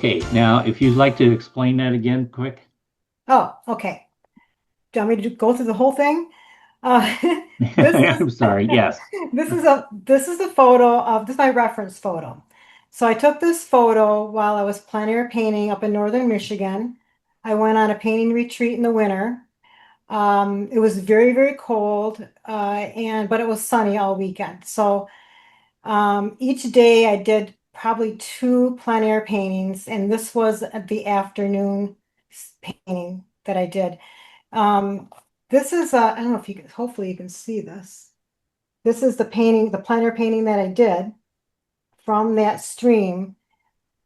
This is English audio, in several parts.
Okay, now if you'd like to explain that again, quick. Oh, okay. Do you want me to go through the whole thing? Uh, this is I'm sorry. Yes. this is a photo of this is my reference photo. So I took this photo while I was plein air painting up in northern Michigan. I went on a painting retreat in the winter. It was very, very cold, but it was sunny all weekend. So each day I did probably two plein air paintings, and this was the afternoon painting that I did. Um, this is I don't know if you can, hopefully you can see this. This is the painting, the plein air painting that I did from that stream,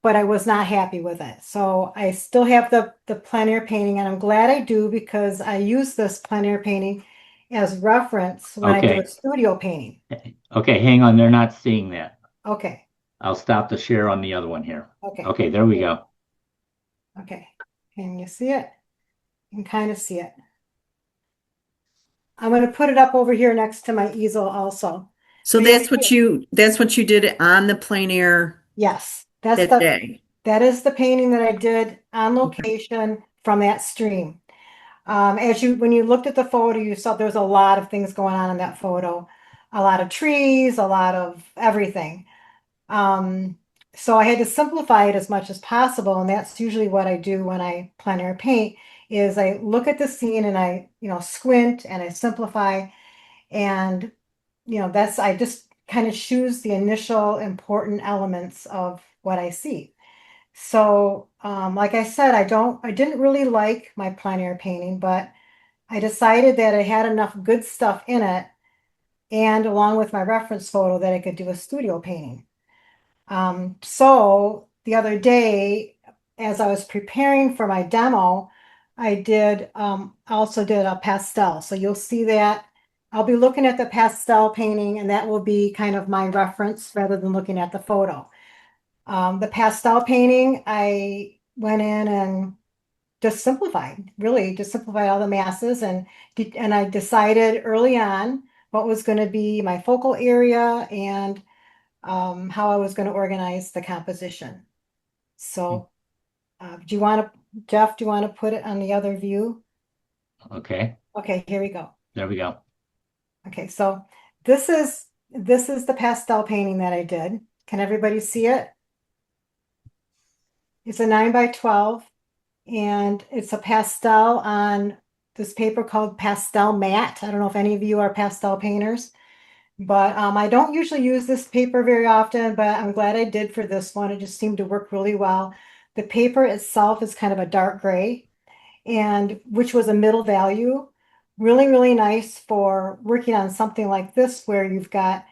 but I was not happy with it. So I still have the plein air painting, and I'm glad I do because I use this plein air painting as reference when I do a Okay. studio painting. Okay, hang on. They're not seeing that. Okay, I'll stop the share on the other one here. okay, Okay, there we go. okay. Can you see it? You can kind of see it. I'm going to put it up over here next to my easel also. So But you'll see, that's what you did on the plein air yes, that day. that is the painting that I did on location from that stream. When you looked at the photo, you saw there was a lot of things going on in that photo, a lot of trees, a lot of everything. Um, so I had to simplify it as much as possible, and that's usually what I do when I plein air paint, is I look at the scene and I, squint and I simplify, and I just kind of choose the initial important elements of what I see. So, like I said, I didn't really like my plein air painting, but I decided that it had enough good stuff in it, and along with my reference photo, that I could do a studio painting. So the other day, as I was preparing for my demo, I also did a pastel. So you'll see that I'll be looking at the pastel painting, and that will be kind of my reference rather than looking at the photo. The pastel painting, I went in and just simplified, really just simplified all the masses, and I decided early on what was going to be my focal area and how I was going to organize the composition. So, do you want to, Jeff, do you want to put it on the other view? Okay, Okay, here we go. there we go. Okay, so this is the pastel painting that I did. Can everybody see it? It's a 9 by 12, and it's a pastel on this paper called Pastel Matte. I don't know if any of you are pastel painters, but I don't usually use this paper very often, but I'm glad I did for this one. It just seemed to work really well. The paper itself is kind of a dark gray, and which was a middle value. Really, really nice for working on something like this where you've got,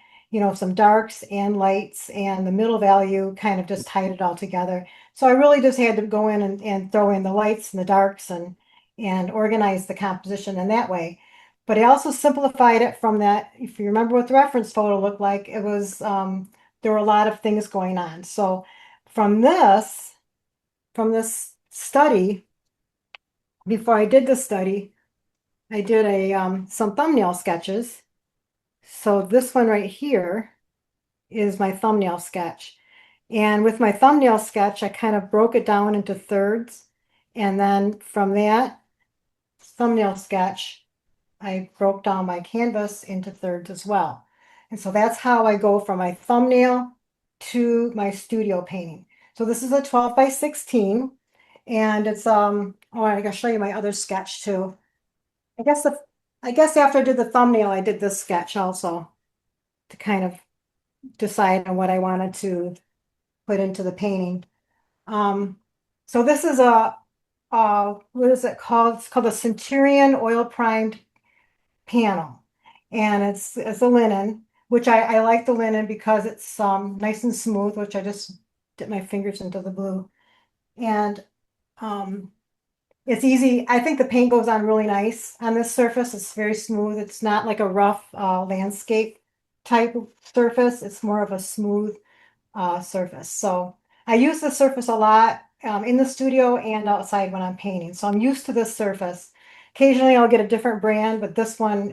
some darks and lights, and the middle value kind of just tied it all together. So I really just had to go in and throw in the lights and the darks and organize the composition in that way. But I also simplified it from that. If you remember what the reference photo looked like, it was there were a lot of things going on. So from this, from this study, before I did the study, I did some thumbnail sketches. So this one right here is my thumbnail sketch. And with my thumbnail sketch, I kind of broke it down into thirds. And then from that thumbnail sketch, I broke down my canvas into thirds as well. And so that's how I go from my thumbnail to my studio painting. So this is a 12 by 16, and it's oh, I gotta show you my other sketch too. I guess the I guess after I did the thumbnail, I did this sketch also to kind of decide on what I wanted to put into the painting. Um, so this is what is it called? It's called a Centurion Oil Primed panel, and it's a linen, which I like the linen because it's nice and smooth, which I just dip my fingers into the blue, and um it's easy. I think the paint goes on really nice on this surface. It's very smooth. It's not like a rough landscape type of surface. It's more of a smooth surface. So I use this surface a lot in the studio and outside when I'm painting. So I'm used to this surface. Occasionally I'll get a different brand, but this one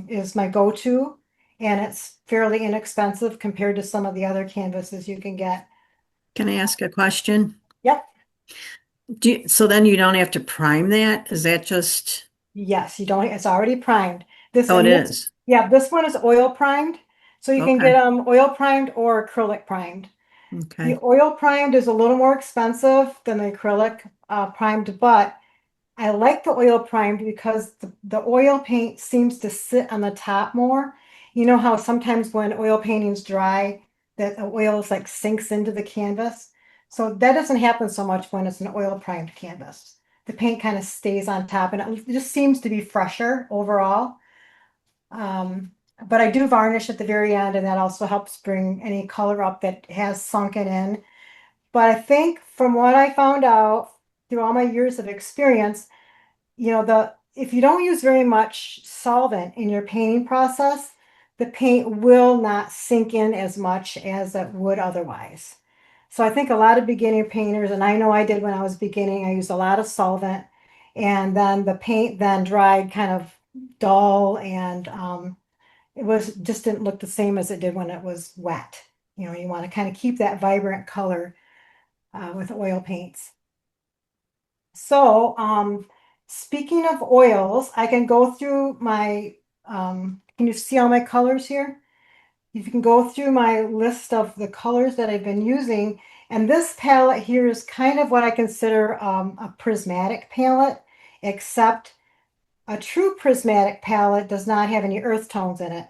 is my go-to, and it's fairly inexpensive compared to some of the other canvases you can get. Can I ask a question? Yep. So then you don't have to prime that? Is that just, Yes, you don't, it's already primed. This, oh, it and this, is. yeah, this one is oil primed. So you can Okay. get oil primed or acrylic primed. The Okay. oil primed is a little more expensive than the acrylic primed, but I like the oil primed because the oil paint seems to sit on the top more. You know how sometimes when oil painting's dry, that the oil is like sinks into the canvas. So that doesn't happen so much when it's an oil primed canvas. The paint kind of stays on top and it just seems to be fresher overall. But I do varnish at the very end, and that also helps bring any color up that has sunken in. But I think from what I found out through all my years of experience, if you don't use very much solvent in your painting process, the paint will not sink in as much as it would otherwise. So I think a lot of beginner painters, and I know I did when I was beginning, I used a lot of solvent, and then the paint then dried kind of dull, and it was just didn't look the same as it did when it was wet. You want to kind of keep that vibrant color with oil paints. So, speaking of oils, I can go through my, can you see all my colors here? You can go through my list of the colors that I've been using. And this palette here is kind of what I consider a prismatic palette, except a true prismatic palette does not have any earth tones in it.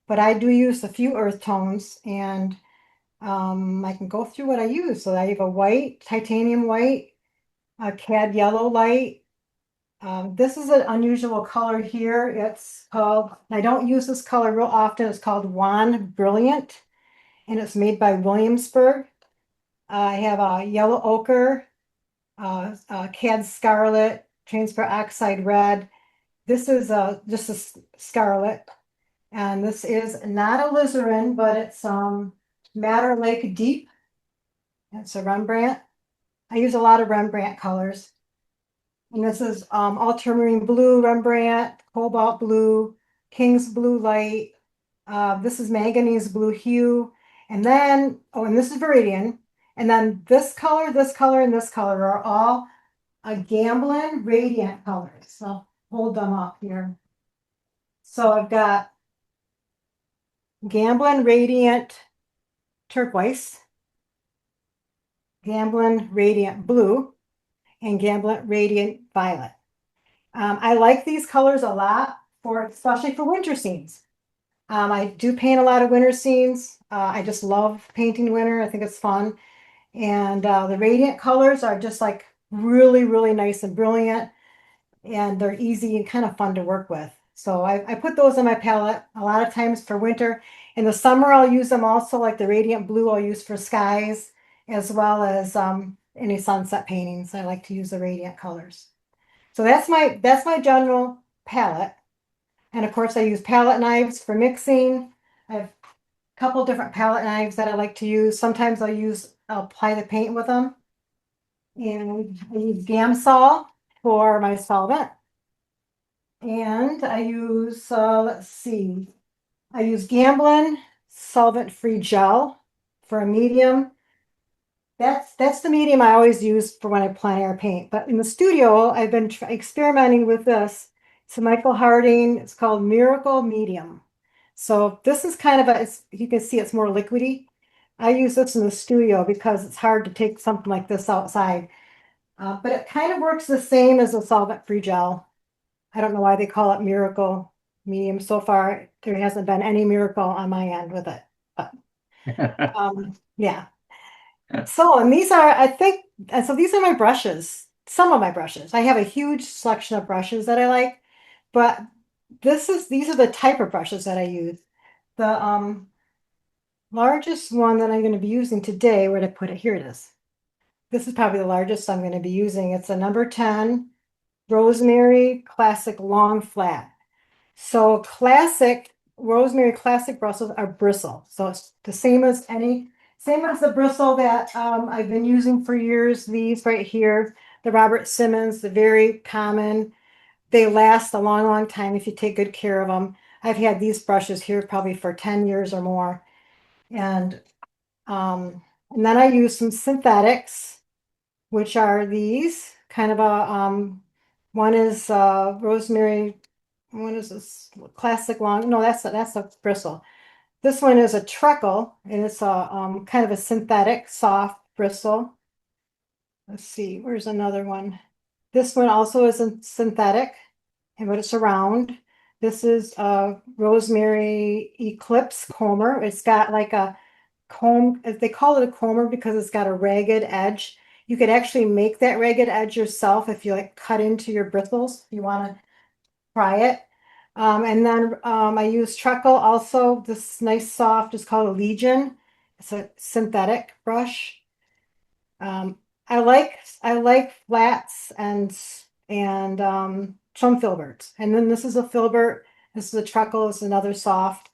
But I do use a few earth tones, and I can go through what I use. So I have a white, titanium white, a cad yellow light. This is an unusual color here. It's called, I don't use this color real often. It's called Jaune Brilliant, and it's made by Williamsburg. I have a yellow ochre, cad scarlet, transparent oxide red. This is just a scarlet, and this is not a alizarin, but it's Madder Lake Deep. It's a Rembrandt. I use a lot of Rembrandt colors. And this is Ultramarine Blue Rembrandt, Cobalt Blue, King's Blue Light. This is Manganese Blue Hue. And then, oh, and this is Viridian. And then this color, and this color are all a Gamblin Radiant colors. So hold them up here. So I've got Gamblin Radiant Turquoise, Gamblin Radiant Blue, and Gamblin Radiant Violet. I like these colors a lot especially for winter scenes. I do paint a lot of winter scenes. I just love painting winter. I think it's fun. And the radiant colors are just like really, really nice and brilliant. And they're easy and kind of fun to work with. So I put those in my palette a lot of times for winter. In the summer, I'll use them also, like the radiant blue I'll use for skies, as well as any sunset paintings. I like to use the radiant colors. So that's my general palette. And of course I use palette knives for mixing. I have a couple different palette knives that I like to use. Sometimes I'll apply the paint with them. And I use Gamsol for my solvent. And I use, let's see, I use Gamblin solvent-free gel for a medium. That's the medium I always use for when I plein air paint. But in the studio, I've been experimenting with this. It's a Michael Harding. It's called Miracle Medium. So this is kind of you can see it's more liquidy. I use this in the studio because it's hard to take something like this outside. But it kind of works the same as a solvent-free gel. I don't know why they call it Miracle Medium. So far, there hasn't been any miracle on my end with it. But yeah. So, and these are, I think, and so these are my brushes, some of my brushes. I have a huge selection of brushes that I like, but these are the type of brushes that I use. The largest one that I'm going to be using today, where to put it? Here it is. This is probably the largest I'm going to be using. It's a number 10 Rosemary Classic Long Flat. So Rosemary Classic bristles are bristle. So it's the same as the bristle that I've been using for years. These right here, the Robert Simmons, the very common. They last a long, long time if you take good care of them. I've had these brushes here probably for 10 years or more. And then I use some synthetics, which are these kind of one is rosemary, one is this classic long, no, that's a bristle. This one is a treacle, and it's a kind of a synthetic soft bristle. Let's see, where's another one? This one also is a synthetic, but it's a round. This is a rosemary eclipse comber. It's got like a comb, they call it a comber because it's got a ragged edge. You could actually make that ragged edge yourself if you like cut into your bristles. You want to try it. And then I use treacle also. This nice soft is called a Legion. It's a synthetic brush. Um, I like flats and some filberts. And then this is a filbert. This is a treacle. This is another soft,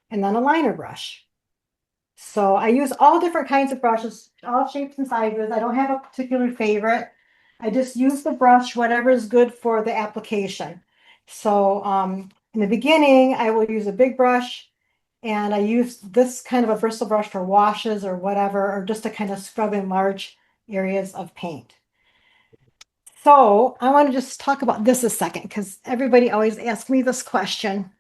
and then a liner brush. So I use all different kinds of brushes, all shapes and sizes. I don't have a particular favorite. I just use the brush, whatever is good for the application. So in the beginning, I will use a big brush, and I use this kind of a bristle brush for washes or whatever, or just to kind of scrub in large areas of paint. So I want to just talk about this a second because everybody always asks me this question.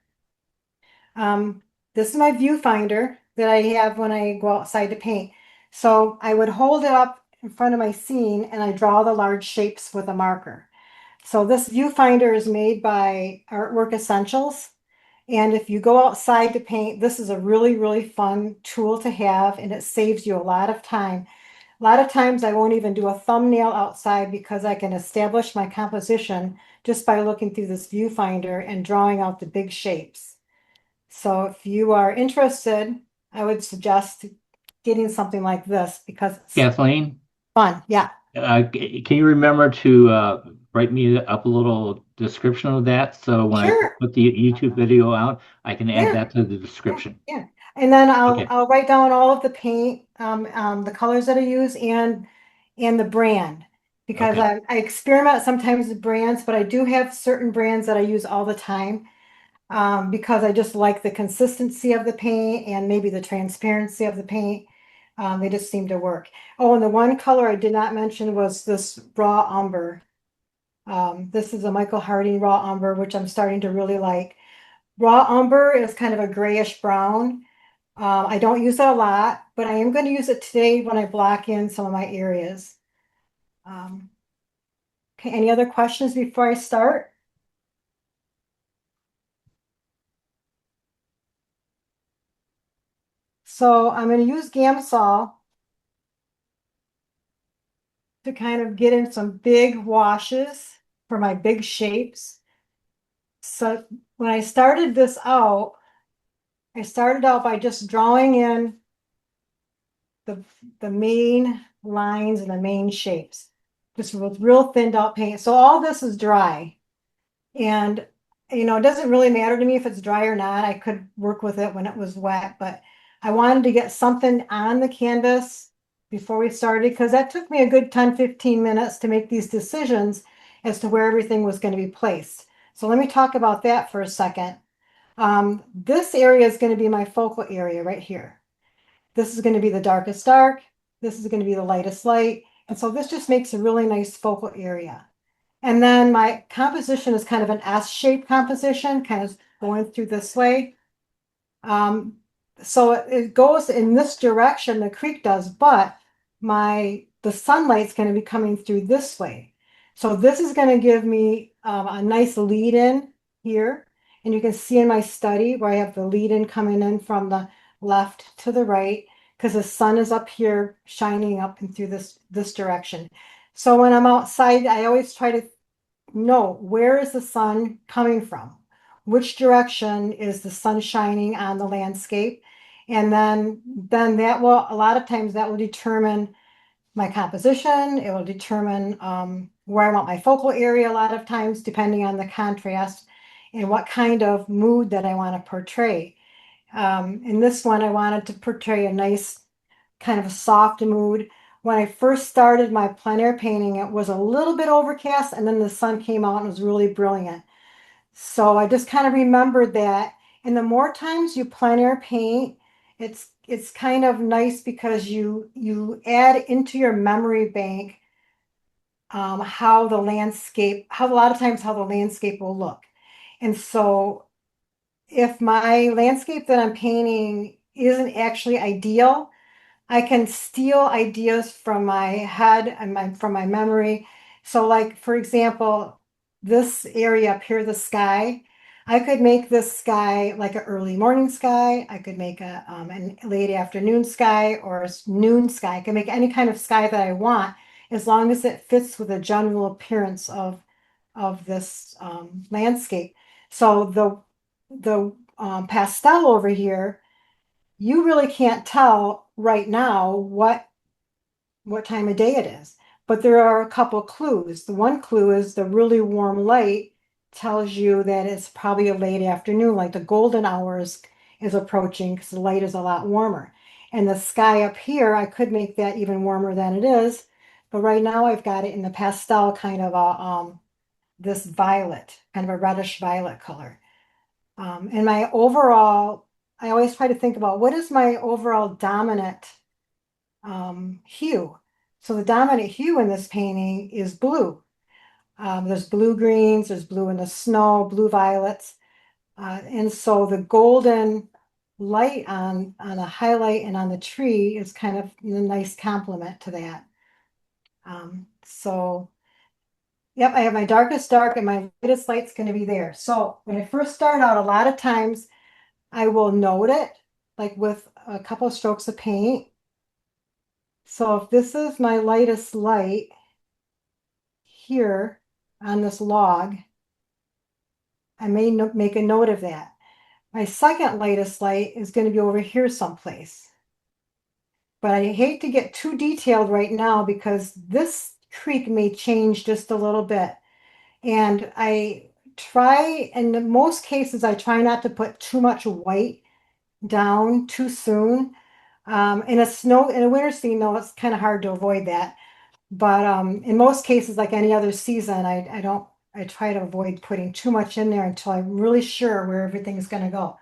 This is my viewfinder that I have when I go outside to paint. So I would hold it up in front of my scene and I draw the large shapes with a marker. So this viewfinder is made by Artwork Essentials. And if you go outside to paint, this is a really, really fun tool to have, and it saves you a lot of time. A lot of times I won't even do a thumbnail outside because I can establish my composition just by looking through this viewfinder and drawing out the big shapes. So if you are interested, I would suggest getting something like this because it's Kathleen, fun. Yeah, can you remember to write me up a little description of that so when I sure. put the YouTube video out, I can add Yeah. that to the Yeah, description. yeah. And then Okay. I'll write down all of the paint, the colors that I use and the brand because Okay. I experiment sometimes with brands, but I do have certain brands that I use all the time because I just like the consistency of the paint and maybe the transparency of the paint. They just seem to work. Oh, and the one color I did not mention was this Raw Umber. This is a Michael Harding Raw Umber, which I'm starting to really like. Raw umber is kind of a grayish brown. I don't use it a lot, but I am going to use it today when I block in some of my areas. Okay, any other questions before I start? So I'm going to use Gamsol to kind of get in some big washes for my big shapes. So when I started this out, I started out by just drawing in the main lines and the main shapes, just with real thinned out paint. So all this is dry. And, it doesn't really matter to me if it's dry or not. I could work with it when it was wet, but I wanted to get something on the canvas before we started because that took me a good 10-15 minutes to make these decisions as to where everything was going to be placed. So let me talk about that for a second. This area is going to be my focal area right here. This is going to be the darkest dark. This is going to be the lightest light. And so this just makes a really nice focal area. And then my composition is kind of an S-shaped composition, kind of going through this way. So it goes in this direction, the creek does, but the sunlight's going to be coming through this way. So this is going to give me a nice lead in here. And you can see in my study where I have the lead in coming in from the left to the right because the sun is up here shining up and through this direction. So when I'm outside, I always try to know where is the sun coming from? Which direction is the sun shining on the landscape? And then that will, a lot of times that will determine my composition. It will determine where I want my focal area a lot of times, depending on the contrast and what kind of mood that I want to portray. In this one, I wanted to portray a nice kind of a soft mood. When I first started my plein air painting, it was a little bit overcast and then the sun came out and was really brilliant. So I just kind of remembered that. And the more times you plein air paint, it's kind of nice because you add into your memory bank how the landscape, how a lot of times how the landscape will look. And so if my landscape that I'm painting isn't actually ideal, I can steal ideas from my head and from my memory. So, like for example, this area up here, the sky, I could make this sky like an early morning sky. I could make a late afternoon sky or a noon sky. I can make any kind of sky that I want as long as it fits with the general appearance of this landscape. So the pastel over here, you really can't tell right now what time of day it is. But there are a couple clues. The one clue is the really warm light tells you that it's probably a late afternoon, like the golden hours is approaching because the light is a lot warmer. And the sky up here, I could make that even warmer than it is, but right now I've got it in the pastel kind of a this violet, kind of a reddish violet color. And my overall, I always try to think about what is my overall dominant hue. So the dominant hue in this painting is blue. There's blue greens, there's blue in the snow, blue violets. And so the golden light on the highlight and on the tree is kind of a nice complement to that. So yep, I have my darkest dark and my lightest light's going to be there. So when I first start out, a lot of times I will note it like with a couple of strokes of paint. So if this is my lightest light here on this log, I may make a note of that. My second lightest light is going to be over here someplace. But I hate to get too detailed right now because this creek may change just a little bit. And I try, in most cases, I try not to put too much white down too soon. In a winter scene, though, it's kind of hard to avoid that. But in most cases, like any other season, I try to avoid putting too much in there until I'm really sure where everything's going to go.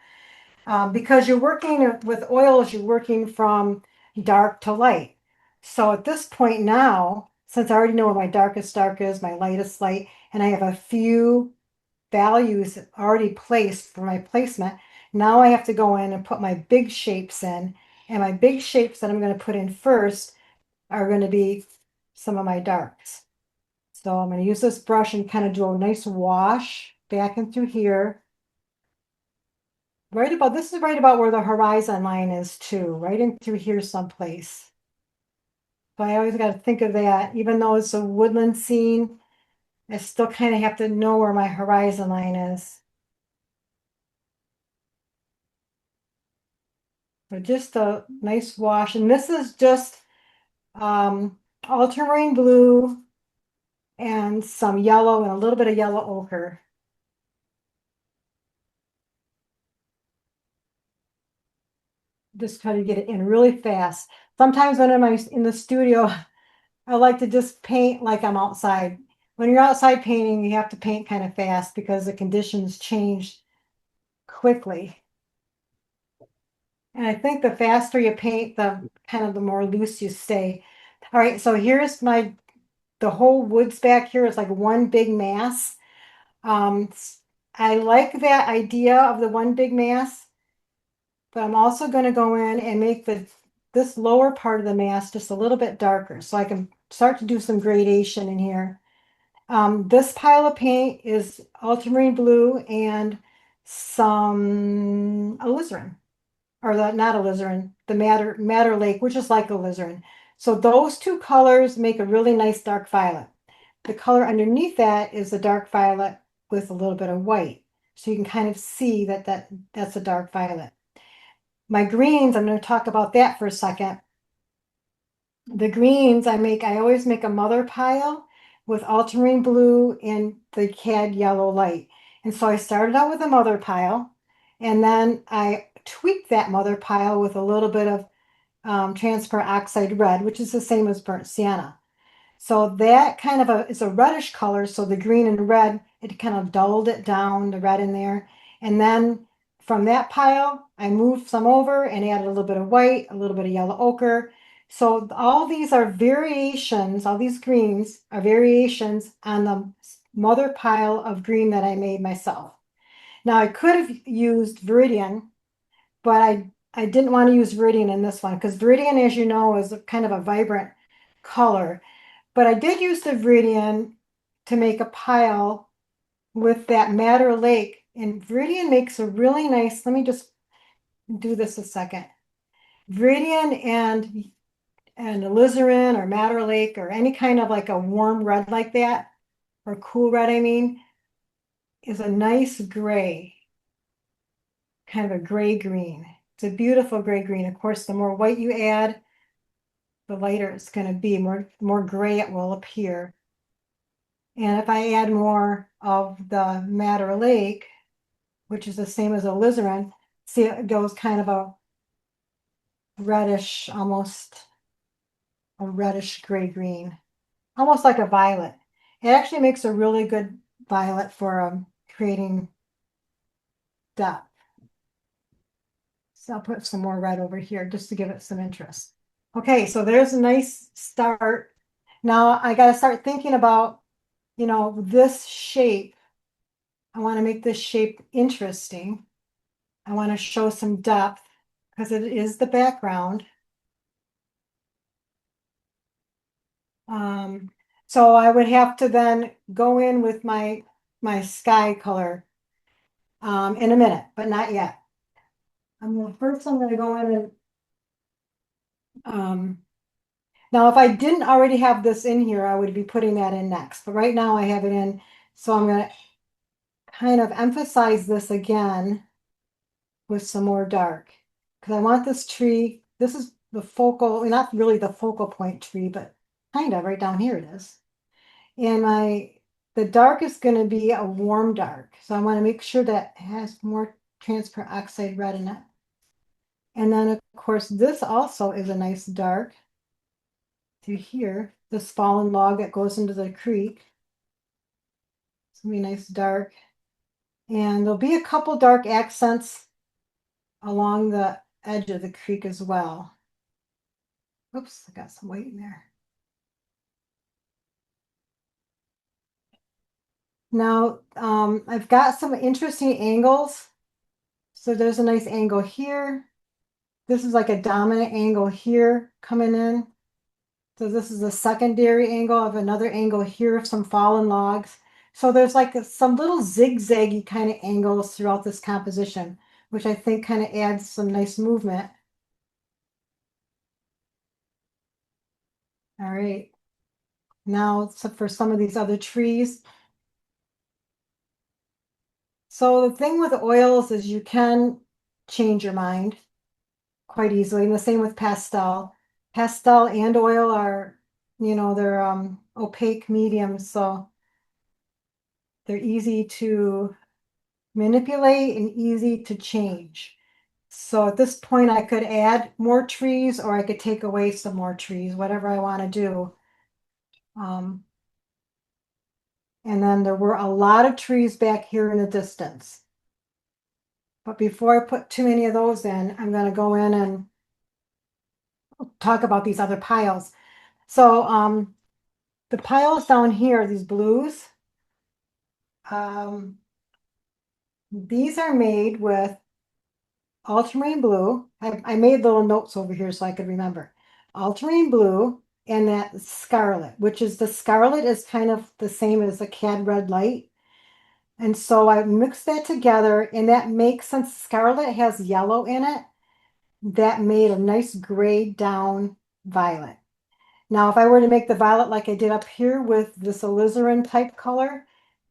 Because you're working with oils, you're working from dark to light. So at this point now, since I already know where my darkest dark is, my lightest light, and I have a few values already placed for my placement, now I have to go in and put my big shapes in. And my big shapes that I'm going to put in first are going to be some of my darks. So I'm going to use this brush and kind of do a nice wash back and through here. This is right about where the horizon line is too, right in through here someplace. So I always got to think of that. Even though it's a woodland scene, I still kind of have to know where my horizon line is. So just a nice wash. And this is just ultramarine blue and some yellow and a little bit of yellow ochre. Just try to get it in really fast. Sometimes when I'm in the studio, I like to just paint like I'm outside. When you're outside painting, you have to paint kind of fast because the conditions change quickly. And I think the faster you paint, the more loose you stay. All right, so here's the whole woods back here is like one big mass. I like that idea of the one big mass, but I'm also going to go in and make this lower part of the mass just a little bit darker so I can start to do some gradation in here. This pile of paint is ultramarine blue and some alizarin, or not alizarin, the madder lake, which is like alizarin. So those two colors make a really nice dark violet. The color underneath that is a dark violet with a little bit of white. So you can kind of see that's a dark violet. My greens, I'm going to talk about that for a second. The greens I always make a mother pile with ultramarine blue and the cad yellow light. And so I started out with a mother pile, and then I tweaked that mother pile with a little bit of transparent oxide red, which is the same as burnt sienna. So that kind of is a reddish color. So the green and red, it kind of dulled it down, the red in there. And then from that pile, I moved some over and added a little bit of white, a little bit of yellow ochre. So all these are variations, all these greens are variations on the mother pile of green that I made myself. Now I could have used Viridian, but I didn't want to use Viridian in this one because Viridian, as you know, is kind of a vibrant color. But I did use the Viridian to make a pile with that Madder Lake. And Viridian makes a really nice, let me just do this a second. Viridian and alizarin or Madder Lake or any kind of like a warm red like that, or cool red, I mean, is a nice gray, kind of a gray green. It's a beautiful gray green. Of course, the more white you add, the lighter it's going to be, more gray it will appear. And if I add more of the Madder Lake, which is the same as alizarin, see it goes kind of a reddish, almost a reddish gray green, almost like a violet. It actually makes a really good violet for creating depth. So I'll put some more red over here just to give it some interest. Okay, so there's a nice start. Now I got to start thinking about, this shape. I want to make this shape interesting. I want to show some depth because it is the background. So I would have to then go in with my sky color in a minute, but not yet. First I'm going to go in and now if I didn't already have this in here, I would be putting that in next. But right now I have it in, so I'm going to kind of emphasize this again with some more dark because I want this tree. This is the focal, not really the focal point tree, but kind of right down here it is. And the dark is going to be a warm dark. So I want to make sure that it has more transparent oxide red in it. And then of course, this also is a nice dark through here, this fallen log that goes into the creek. It's gonna be nice dark. And there'll be a couple dark accents along the edge of the creek as well. Oops, I got some white in there. Now, I've got some interesting angles. So there's a nice angle here. This is like a dominant angle here coming in. So this is a secondary angle of another angle here of some fallen logs. So there's like some little zigzaggy kind of angles throughout this composition, which I think kind of adds some nice movement. All right. Now, so for some of these other trees. So the thing with oils is you can change your mind quite easily. And the same with pastel. Pastel and oil are, they're opaque mediums, so they're easy to manipulate and easy to change. So at this point, I could add more trees or I could take away some more trees, whatever I want to do. And then there were a lot of trees back here in the distance. But before I put too many of those in, I'm going to go in and talk about these other piles. So the piles down here, these blues, these are made with ultramarine blue. I made little notes over here so I could remember. Ultramarine blue and that scarlet, which is the scarlet is kind of the same as the cad red light. And so I mixed that together, and that makes, since scarlet has yellow in it, that made a nice grayed down violet. Now, if I were to make the violet like I did up here with this alizarin type color,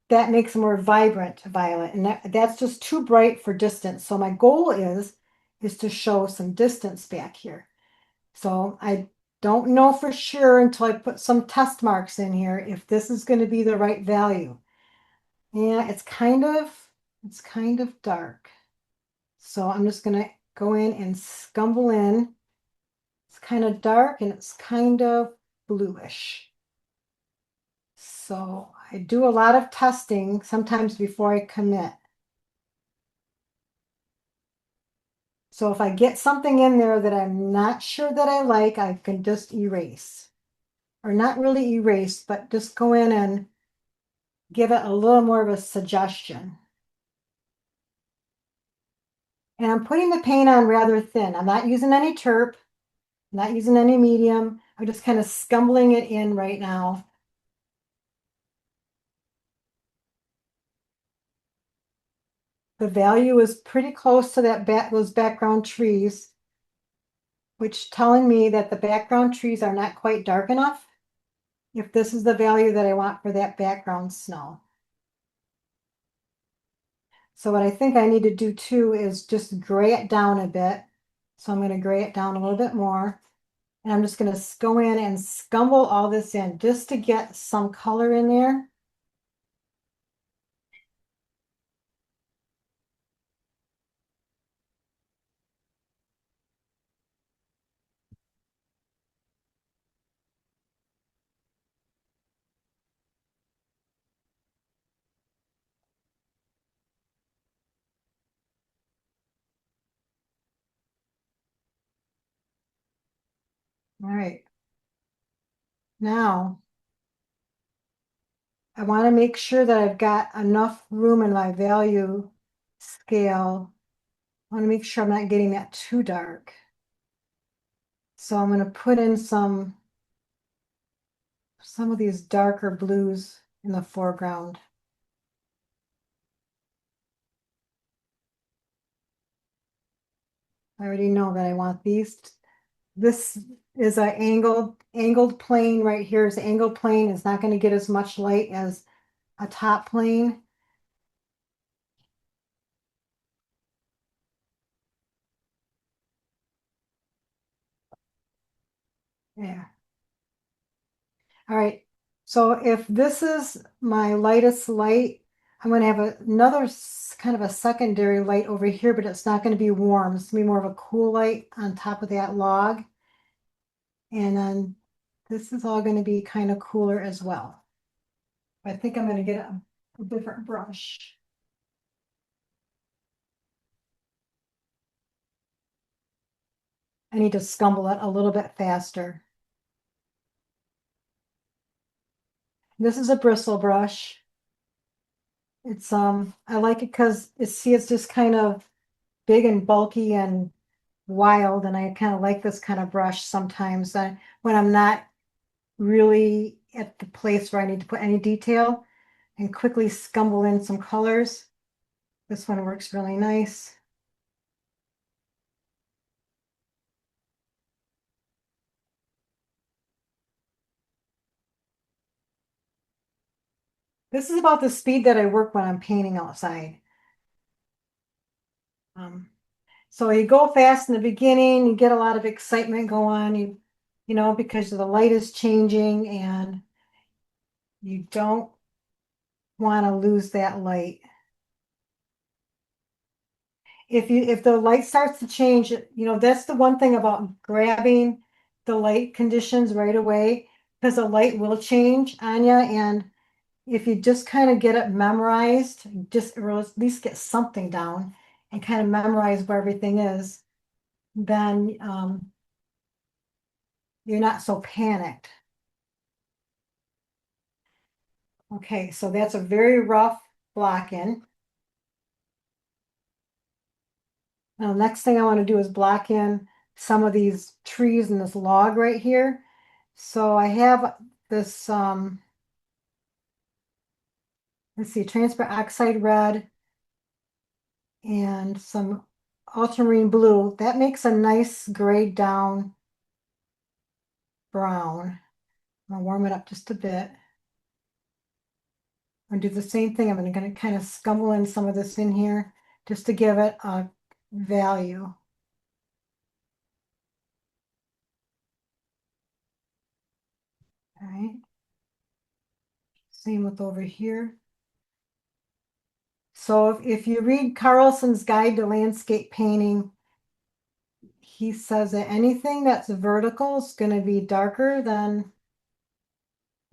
that makes a more vibrant violet, and that's just too bright for distance. So my goal is to show some distance back here. So I don't know for sure until I put some test marks in here if this is going to be the right value. Yeah, it's kind of dark. So I'm just going to go in and scumble in. It's kind of dark and it's kind of bluish. So I do a lot of testing sometimes before I commit. So if I get something in there that I'm not sure that I like, I can just erase. Or not really erase, but just go in and give it a little more of a suggestion. And I'm putting the paint on rather thin. I'm not using any terp, not using any medium. I'm just kind of scumbling it in right now. The value is pretty close to those background trees, which telling me that the background trees are not quite dark enough if this is the value that I want for that background snow. So what I think I need to do too is just gray it down a bit. So I'm going to gray it down a little bit more. And I'm just going to go in and scumble all this in just to get some color in there. All right. Now, I want to make sure that I've got enough room in my value scale. I want to make sure I'm not getting that too dark. So I'm going to put in some of these darker blues in the foreground. I already know that I want these. This is an angled plane right here. Is angled plane is not going to get as much light as a top plane. Yeah. All right. So if this is my lightest light, I'm going to have another kind of a secondary light over here, but it's not going to be warm. It's going to be more of a cool light on top of that log. And then this is all going to be kind of cooler as well. I think I'm going to get a different brush. I need to scumble it a little bit faster. This is a bristle brush. It's I like it because it's just kind of big and bulky and wild, and I kind of like this kind of brush sometimes when I'm not really at the place where I need to put any detail and quickly scumble in some colors. This one works really nice. This is about the speed that I work when I'm painting outside. So you go fast in the beginning, you get a lot of excitement going, you know, because the light is changing and you don't want to lose that light. If the light starts to change, you know, that's the one thing about grabbing the light conditions right away, because the light will change on you. And if you just kind of get it memorized, or at least get something down and kind of memorize where everything is, then you're not so panicked. Okay, so that's a very rough block in. Now, next thing I want to do is block in some of these trees and this log right here. So I have this, let's see, transparent oxide red and some ultramarine blue. That makes a nice grayed down brown. I'll warm it up just a bit. I'm gonna do the same thing. I'm gonna kind of scumble in some of this in here just to give it a value. All right. Same with over here. So if you read Carlson's Guide to Landscape Painting, he says that anything that's vertical is going to be darker than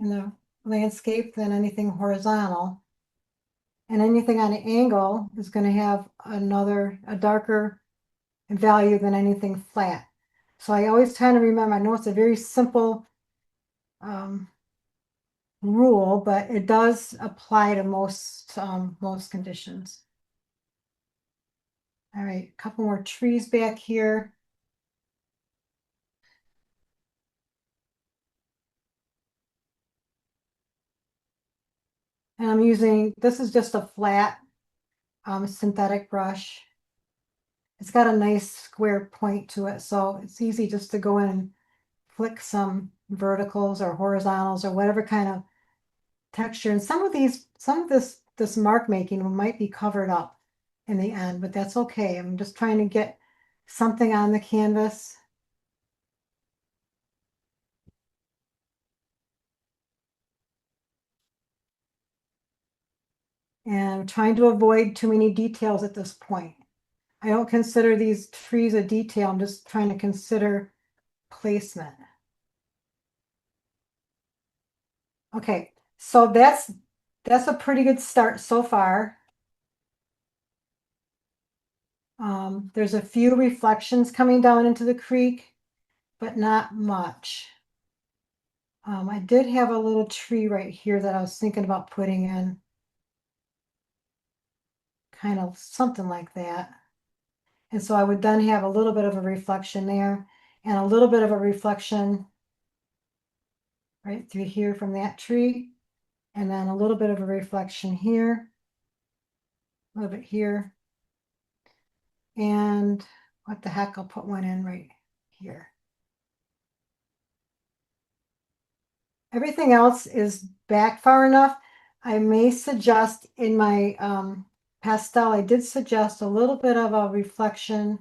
in the landscape than anything horizontal. And anything on an angle is going to have a darker value than anything flat. So I always try to remember, I know it's a very simple rule, but it does apply to most conditions. All right, a couple more trees back here. And I'm using, this is just a flat synthetic brush. It's got a nice square point to it, so it's easy just to go in and flick some verticals or horizontals or whatever kind of texture. And some of this mark making might be covered up in the end, but that's okay. I'm just trying to get something on the canvas. And I'm trying to avoid too many details at this point. I don't consider these trees a detail. I'm just trying to consider placement. Okay, so that's a pretty good start so far. There's a few reflections coming down into the creek, but not much. I did have a little tree right here that I was thinking about putting in. Kind of something like that. And so I would then have a little bit of a reflection there and a little bit of a reflection right through here from that tree. And then a little bit of a reflection here, a little bit here. And what the heck, I'll put one in right here. Everything else is back far enough. I may suggest in my pastel, I did suggest a little bit of a reflection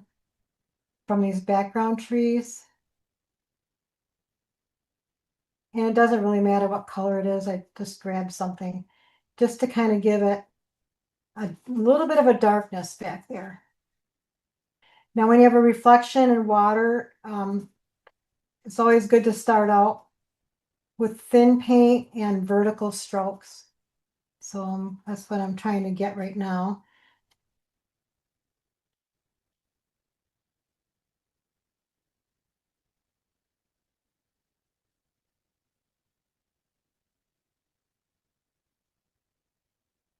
from these background trees. And it doesn't really matter what color it is. I just grab something just to kind of give it a little bit of a darkness back there. Now, when you have a reflection in water, it's always good to start out with thin paint and vertical strokes. So that's what I'm trying to get right now.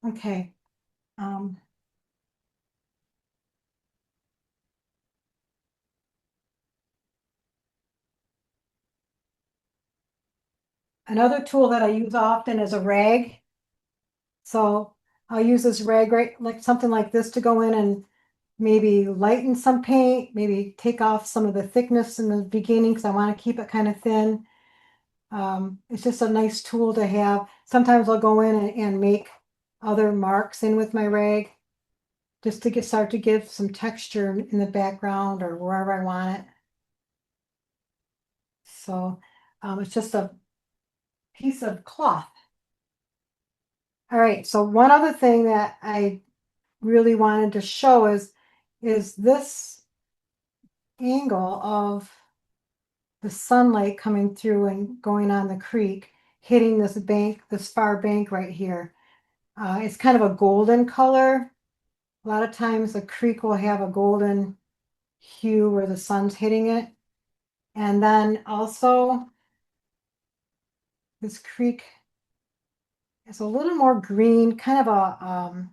Okay. Another tool that I use often is a rag. So I'll use this rag, right, like something like this, to go in and maybe lighten some paint, maybe take off some of the thickness in the beginning because I want to keep it kind of thin. It's just a nice tool to have. Sometimes I'll go in and make other marks in with my rag just to start to give some texture in the background or wherever I want it. So it's just a piece of cloth. All right, so one other thing that I really wanted to show is this angle of the sunlight coming through and going on the creek, hitting this bank, this far bank right here. It's kind of a golden color. A lot of times the creek will have a golden hue where the sun's hitting it. And then also this creek is a little more green, kind of a,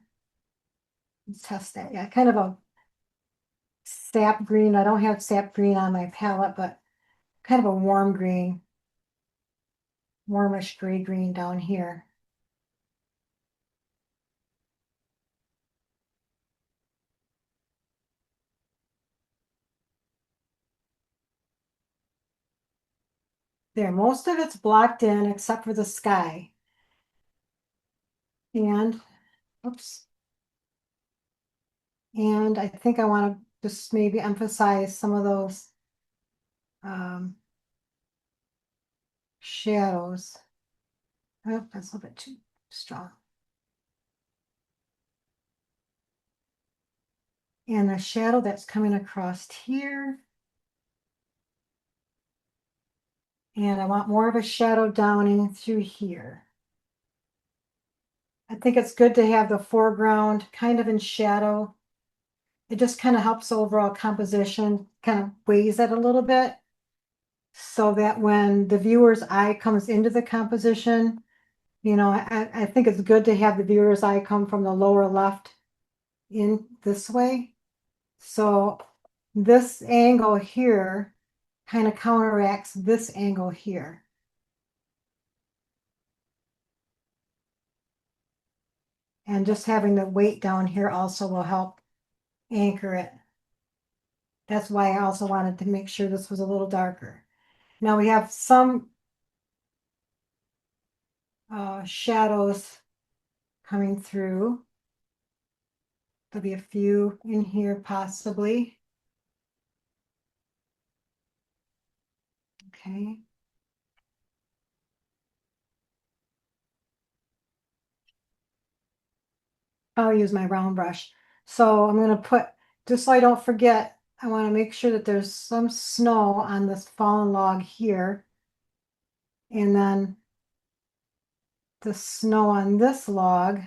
let's test that. Yeah, kind of a sap green. I don't have sap green on my palette, but kind of a warm green, warmish gray green down here. There, most of it's blocked in except for the sky. And, oops. And I think I want to just maybe emphasize some of those shadows. Oh, that's a little bit too strong. And the shadow that's coming across here. And I want more of a shadow down in through here. I think it's good to have the foreground kind of in shadow it just kind of helps overall composition, kind of weighs it a little bit. So that when the viewer's eye comes into the composition, I think it's good to have the viewer's eye come from the lower left in this way. So this angle here kind of counteracts this angle here. And just having the weight down here also will help anchor it. That's why I also wanted to make sure this was a little darker. Now we have some shadows coming through. There'll be a few in here possibly. Okay. I'll use my round brush. So I'm going to put, just so I don't forget, I want to make sure that there's some snow on this fallen log here. And then the snow on this log.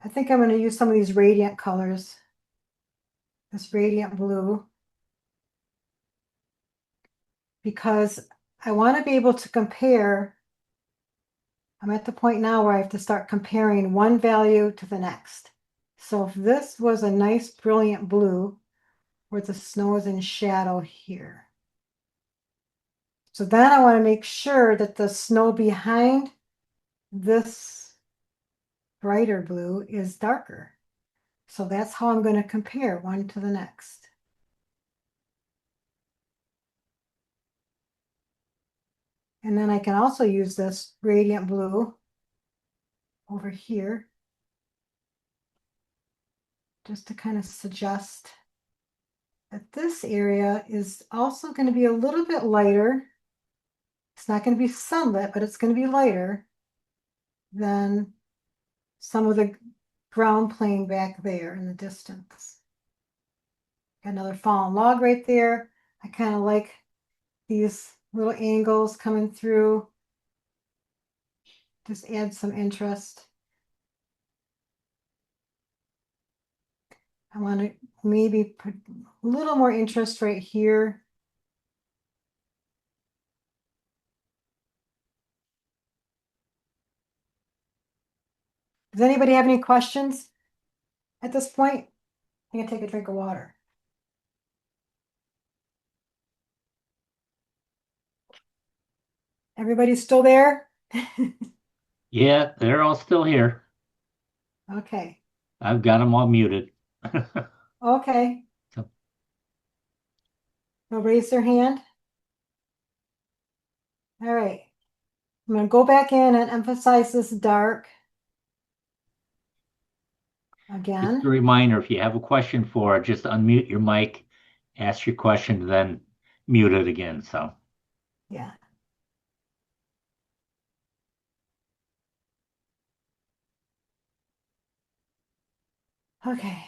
I think I'm going to use some of these radiant colors. This radiant blue. Because I want to be able to compare. I'm at the point now where I have to start comparing one value to the next. So if this was a nice brilliant blue, where the snow is in shadow here. So then I want to make sure that the snow behind this brighter blue is darker. So that's how I'm going to compare one to the next. And then I can also use this radiant blue over here just to kind of suggest that this area is also going to be a little bit lighter. It's not going to be sunlit, but it's going to be lighter than some of the ground plane back there in the distance. Got another fallen log right there. I kind of like these little angles coming through. Just add some interest. I want to maybe put a little more interest right here. Does anybody have any questions at this point? I'm gonna take a drink of water. Everybody's still there? Yeah, they're all still here. Okay. I've got them all muted. Okay. So- They'll raise their hand. All right. I'm going to go back in and emphasize this dark Just again. a reminder, if you have a question for it, just unmute your mic, ask your question, then mute it again. So Yeah. Okay.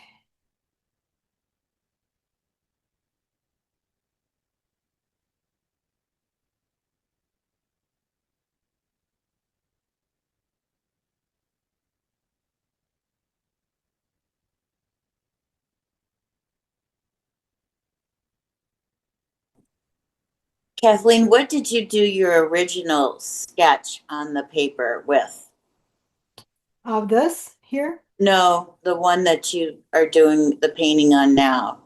Kathleen, what did you do your original sketch on the paper with? Of this here. No, the one that you are doing the painting on now.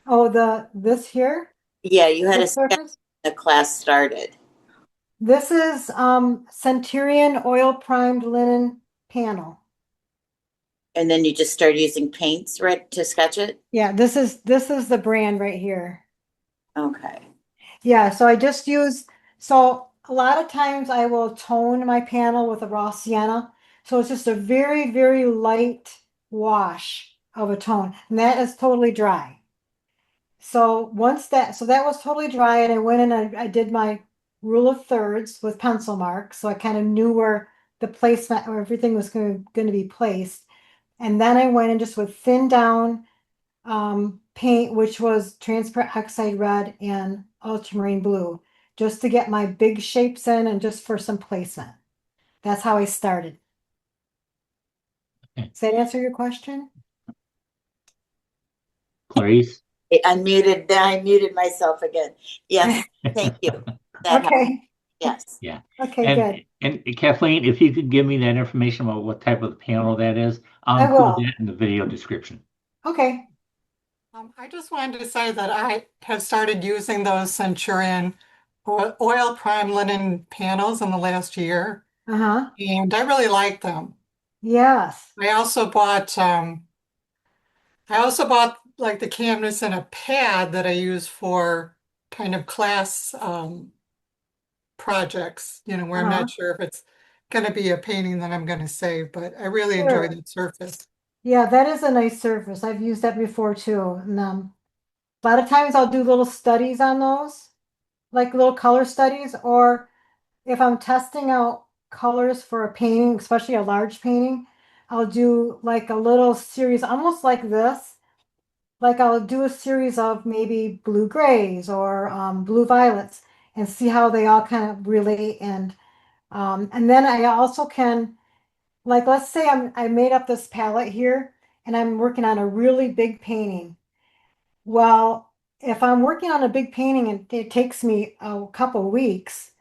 Oh, this here. Yeah, you had a This sketch surface. when the class started. This is Centurion Oil Primed linen panel. And then you just started using paints right to sketch it? Yeah, this is the brand right here. Okay. Yeah, so I just use, so a lot of times I will tone my panel with a raw sienna. So it's just a very, very light wash of a tone. And that is totally dry. So so that was totally dry, and I went in and I did my rule of thirds with pencil marks. So I kind of knew where the placement or everything was going to be placed. And then I went in just with thin down paint, which was transparent oxide red and ultramarine blue, just to get my big shapes in and just for some placement. That's how I started. Okay. Does that answer your question? Clarice? I muted myself again. Yes, thank you. That helps. Okay, Yes. Yeah. okay, good. And Kathleen, if you could give me that information about what type of panel that is, I'll I include will. that in the video description. Okay. I just wanted to say that I have started using those Centurion oil prime linen panels in the last year, Uh-huh. and I really like them. Yes. I also bought like the canvas and a pad that I use for kind of class projects, where I'm Uh-huh. not sure if it's going to be a painting that I'm going to save, but I really enjoy Sure. that surface. Yeah, that is a nice surface. I've used that before too. And a lot of times I'll do little studies on those, like little color studies, or if I'm testing out colors for a painting, especially a large painting, I'll do like a little series, almost like this. Like I'll do a series of maybe blue grays or blue violets and see how they all kind of relate. And then I also can, like, let's say I made up this palette here and I'm working on a really big painting. Well, if I'm working on a big painting and it takes me a couple weeks,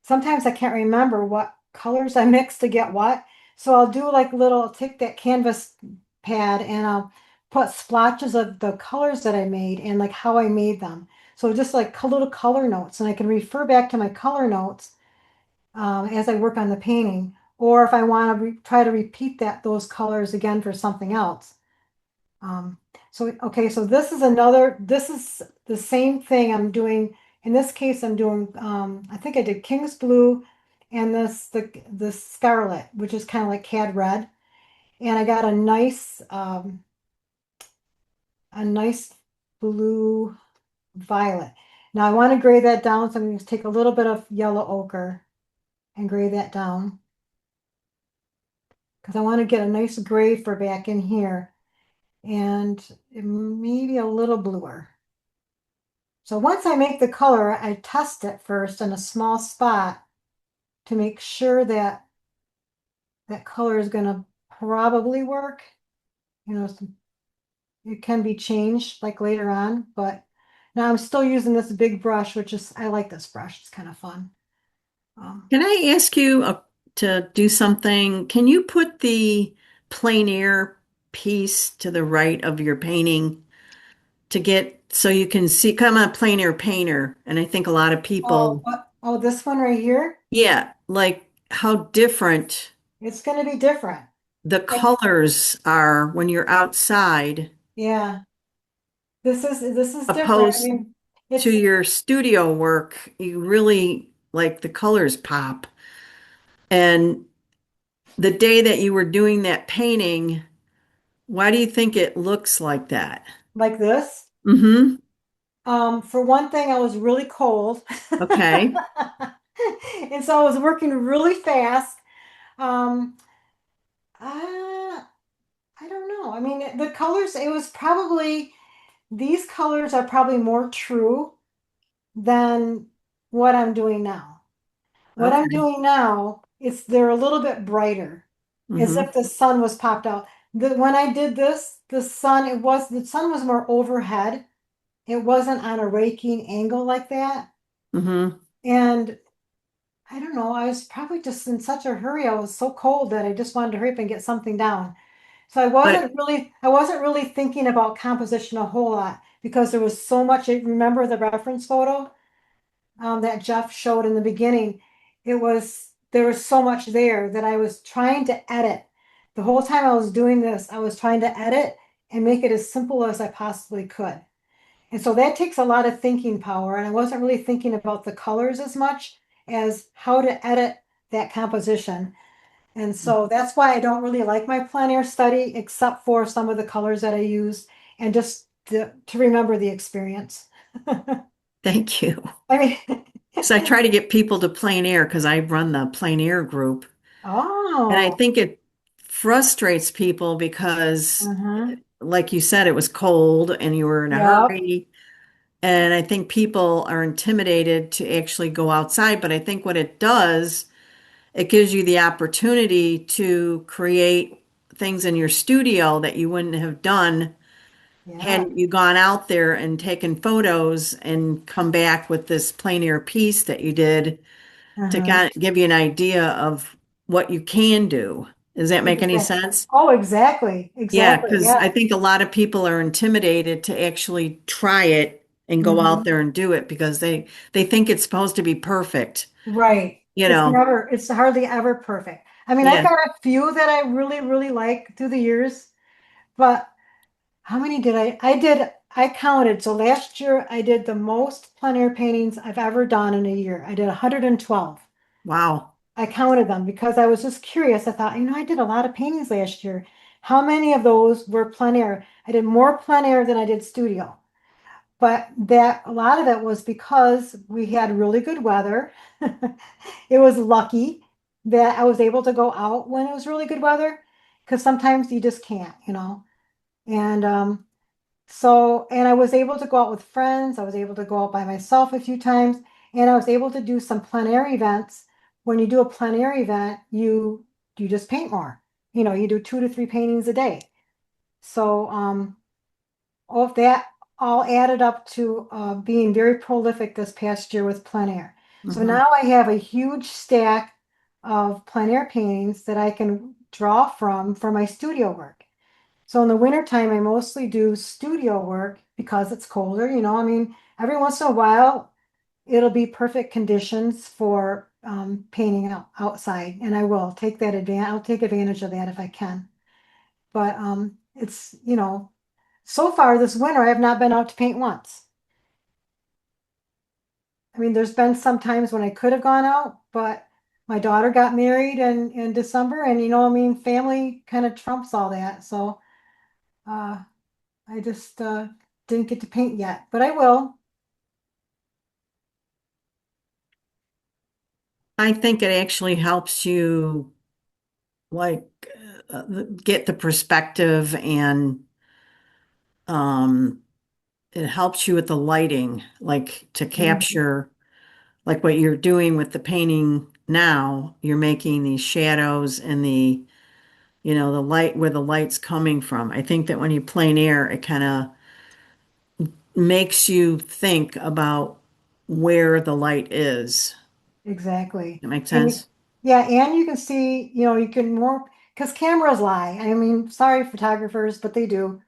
sometimes I can't remember what colors I mixed to get what. So I'll do like little, take that canvas pad and I'll put splotches of the colors that I made and like how I made them. So just like little color notes, and I can refer back to my color notes as I work on the painting. Or if I want to try to repeat those colors again for something else. Um, okay, so this is the same thing I'm doing. In this case, I'm doing, I think I did King's Blue and the Scarlet, which is kind of like Cad Red. And I got a nice blue violet. Now I want to gray that down, so I'm going to take a little bit of yellow ochre and gray that down. Because I want to get a nice gray for back in here. And maybe a little bluer. So once I make the color, I test it first in a small spot to make sure that that color is going to probably work. It can be changed like later on, but now I'm still using this big brush, I like this brush. It's kind of fun. Can I ask you to do something? Can you put the plein air piece to the right of your painting to get so you can see? I'm a plein air painter, and I think a lot of people, Oh, this one right here, yeah, like how different it's going to be different. the colors are when you're outside Yeah, this is different. I opposed mean, to it's your studio work. You really like the colors pop. And the day that you were doing that painting, why do you think it looks like that? like this. Mm-hmm. For one thing, I was really cold. Okay. And so I was working really fast. Um, uh, I don't know. I mean, the colors, these colors are probably more true than what I'm doing now. What I'm Okay. doing now they're a little bit brighter, as Mm-hmm. if the sun was popped out. When I did this, the sun was more overhead. It wasn't on a raking angle like that. Mm-hmm. And I don't know, I was probably just in such a hurry. I was so cold that I just wanted to hurry up and get something down. So But I wasn't really thinking about composition a whole lot because there was so much. Remember the reference photo that Jeff showed in the beginning? There was so much there that I was trying to edit. The whole time I was doing this, I was trying to edit and make it as simple as I possibly could. And so that takes a lot of thinking power. And I wasn't really thinking about the colors as much as how to edit that composition. And so that's why I don't really like my plein air study, except for some of the colors that I use and just to remember the experience. thank you. I mean, So I try to get people to plein air because I run the plein air group. And I oh, think it frustrates people because, uh-huh. like you said, it was cold and you were in a Yep, hurry. And I think people are intimidated to actually go outside. But I think what it does, it gives you the opportunity to create things in your studio that you wouldn't have done Yeah. had you gone out there and taken photos and come back with this plein air piece that you did to Uh-huh. kind of give you an idea of what you can do. Does that make any Exactly. sense? Oh, exactly. Yeah, Exactly. because I Yeah. think a lot of people are intimidated to actually try it and go out Mhm. there and do it because they think it's supposed to be perfect, Right. you know. It's hardly ever perfect. I mean, I've Yeah. got a few that I really, really like through the years, but how many did I counted. So last year I did the most plein air paintings I've ever done in a year. I did 112. Wow. I counted them because I was just curious. I thought, I did a lot of paintings last year. How many of those were plein air? I did more plein air than I did studio. But that a lot of it was because we had really good weather. It was lucky that I was able to go out when it was really good weather because sometimes you just can't. And and I was able to go out with friends. I was able to go out by myself a few times, and I was able to do some plein air events. When you do a plein air event, you just paint more. You do 2 to 3 paintings a day. So all of that all added up to being very prolific this past year with plein air. So Hmm. now I have a huge stack of plein air paintings that I can draw from for my studio work. So in the wintertime, I mostly do studio work because it's colder. I mean, every once in a while, it'll be perfect conditions for painting outside, and I will take that advantage. I'll take advantage of that if I can. But so far this winter, I have not been out to paint once. I mean, there's been some times when I could have gone out, but my daughter got married in December, and I mean, family kind of trumps all that. So uh, I just didn't get to paint yet, but I will. I think it actually helps you like get the perspective and um it helps you with the lighting, like to Mhm. capture like what you're doing with the painting now. You're making these shadows and the light where the light's coming from. I think that when you plein air, it kind of makes you think about where the light is. Exactly. That makes And sense? yeah, and you can see, you can more because cameras lie. I mean, sorry, photographers, but they do.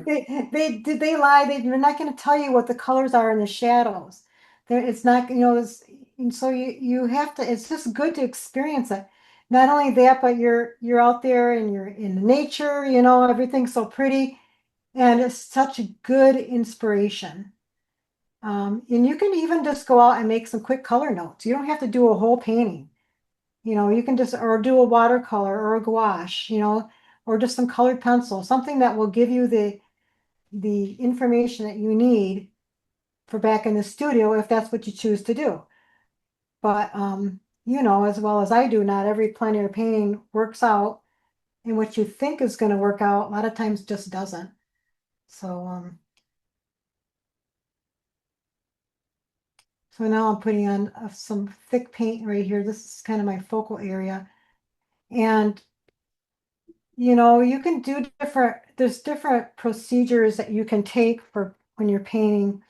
They lie. They're not going to tell you what the colors are in the shadows. It's not, and so you have to. It's just good to experience it. Not only that, but you're out there and you're in nature. Everything's so pretty, and it's such a good inspiration. And you can even just go out and make some quick color notes. You don't have to do a whole painting. You can just, or do a watercolor or a gouache, or just some colored pencil, something that will give you the information that you need for back in the studio if that's what you choose to do. But as well as I do, not every plein air painting works out, and what you think is going to work out a lot of times just doesn't. So now I'm putting on some thick paint right here. This is kind of my focal area. And you can do there's different procedures that you can take for when you're painting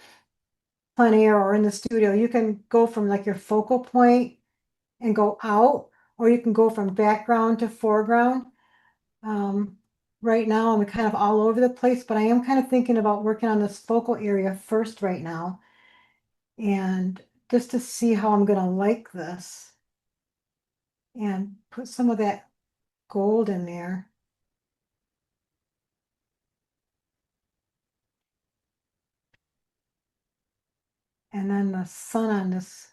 plein air or in the studio. You can go from like your focal point and go out, or you can go from background to foreground. Um, right now, I'm kind of all over the place, but I am kind of thinking about working on this focal area first right now, and just to see how I'm gonna like this and put some of that gold in there. And then the sun on this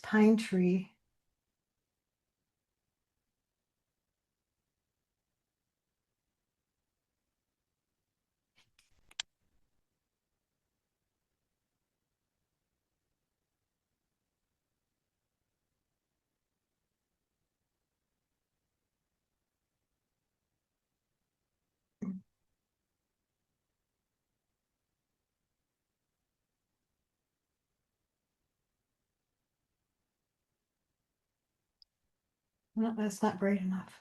pine tree. No, that's not bright enough.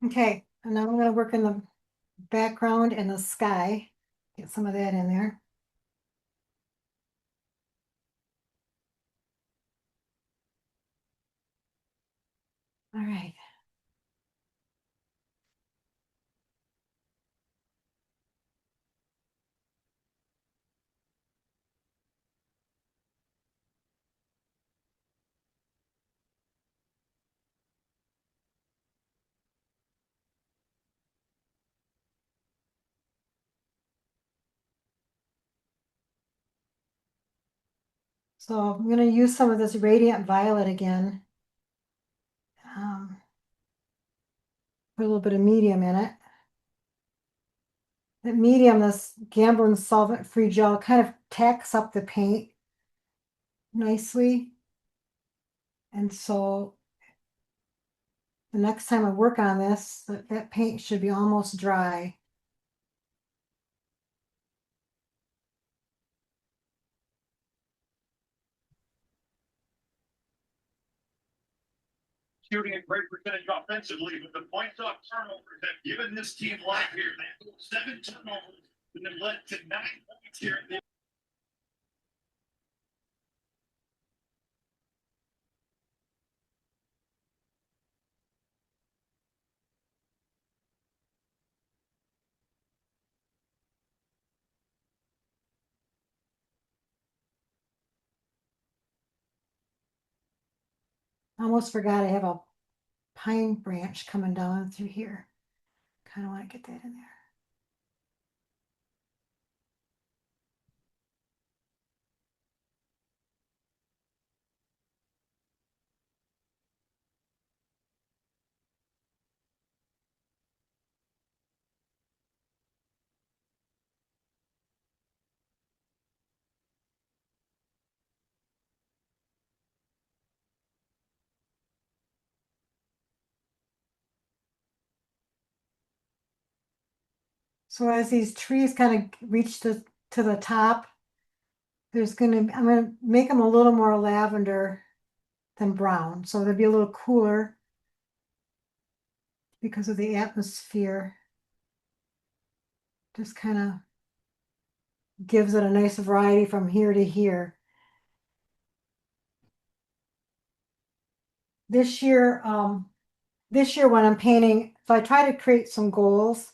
Okay, and now I'm gonna work in the background and the sky. Get some of that in there. All right. So I'm gonna use some of this Radiant Violet again. Put a little bit of medium in it. That medium, this Gamblin solvent-free gel, kind of tacks up the paint nicely. And so the next time I work on this, that paint should be almost dry. Shooting a great percentage offensively, but the points off turnovers have given this team life here. They had 7 turnovers and then led to 9 points here. I almost forgot I have a pine branch coming down through here. Kind of want to get that in there. So as these trees kind of reach to the top, I'm gonna make them a little more lavender than brown. So they'll be a little cooler because of the atmosphere. Just kind of gives it a nice variety from here to here. This year, when I'm painting, so I try to create some goals.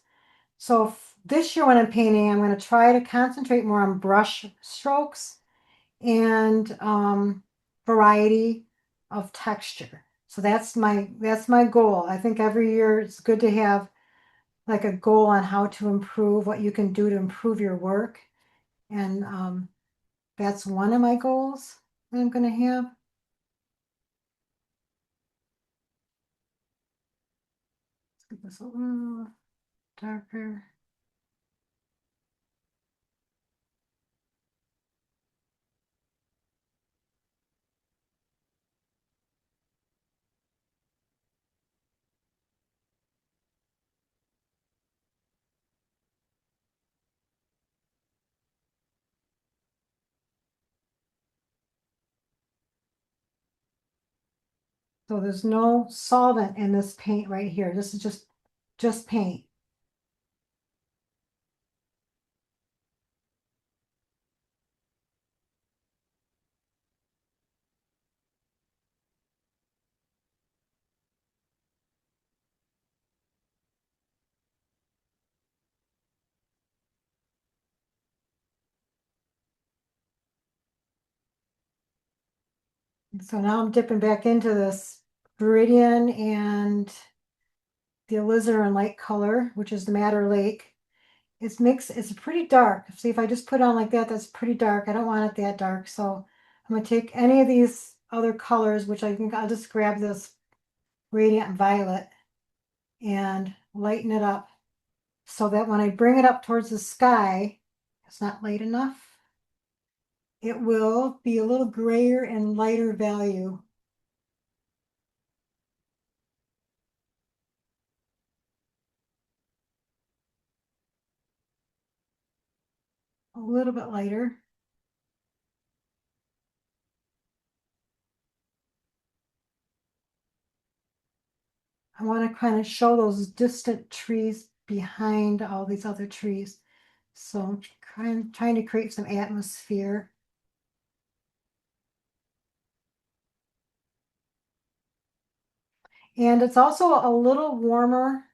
So this year when I'm painting, I'm going to try to concentrate more on brush strokes and variety of texture. So that's my goal. I think every year it's good to have like a goal on how to improve, what you can do to improve your work. And that's one of my goals that I'm going to have. Let's get this a little darker. So there's no solvent in this paint right here. This is just paint. So now I'm dipping back into this Viridian and the alizarin light color, which is the Madder Lake. It's mixed, it's pretty dark. See, if I just put on like that, that's pretty dark. I don't want it that dark. So I'm gonna take any of these other colors, which I think I'll just grab this Radiant Violet and lighten it up so that when I bring it up towards the sky, it's not light enough. It will be a little grayer and lighter value. A little bit lighter. I want to kind of show those distant trees behind all these other trees. So I'm trying to create some atmosphere. And it's also a little warmer.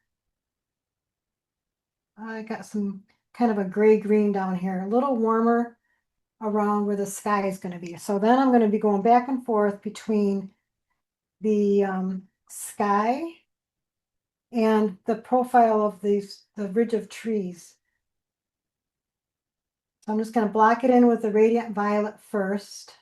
I got some kind of a gray-green down here, a little warmer around where the sky is going to be. So then I'm going to be going back and forth between the sky and the profile of the ridge of trees. So I'm just going to block it in with the radiant violet first.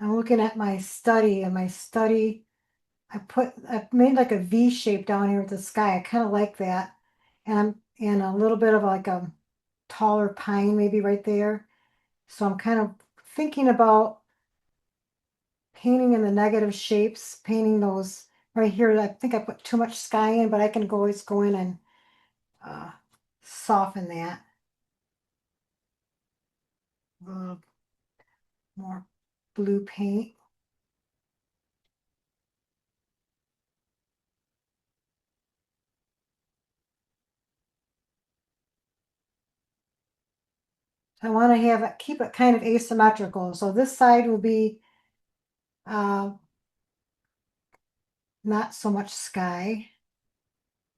I'm looking at my study, and my study, I've made like a V shape down here with the sky. I kind of like that. And a little bit of like a taller pine maybe right there. So I'm kind of thinking about painting in the negative shapes, painting those right here. I think I put too much sky in, but I can always go in and soften that. A little more blue paint. I want to have it, keep it kind of asymmetrical. So this side will be not so much sky,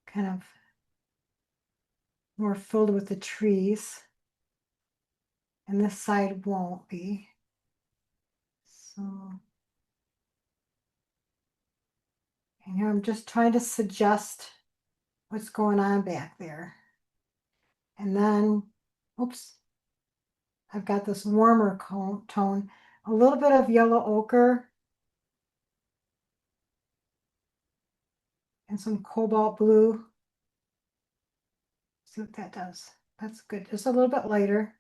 kind of more filled with the trees. And this side won't be. So, and here I'm just trying to suggest what's going on back there. And then, oops, I've got this warmer tone, a little bit of yellow ochre and some cobalt blue. See what that does. That's good. Just a little bit lighter.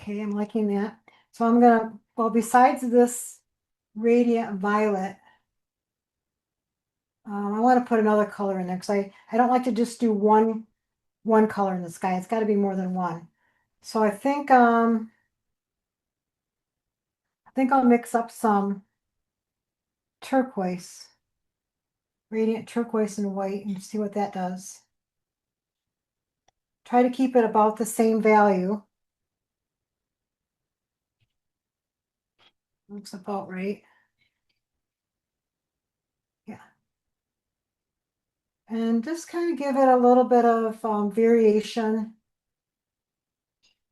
Okay, I'm liking that. So I'm gonna, well, besides this radiant violet, I want to put another color in there because I don't like to just do one color in the sky. It's got to be more than one. So I think I'll mix up some turquoise, radiant turquoise and white, and see what that does. Try to keep it about the same value. Looks about right. Yeah. And just kind of give it a little bit of variation.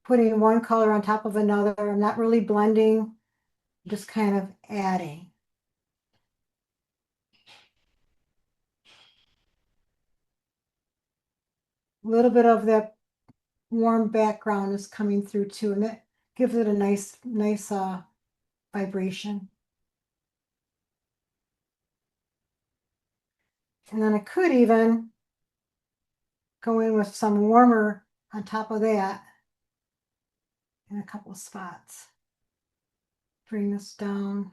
Putting one color on top of another. I'm not really blending, just kind of adding. A little bit of that warm background is coming through too, and that gives it a nice vibration. And then I could even go in with some warmer on top of that in a couple of spots. Bring this down.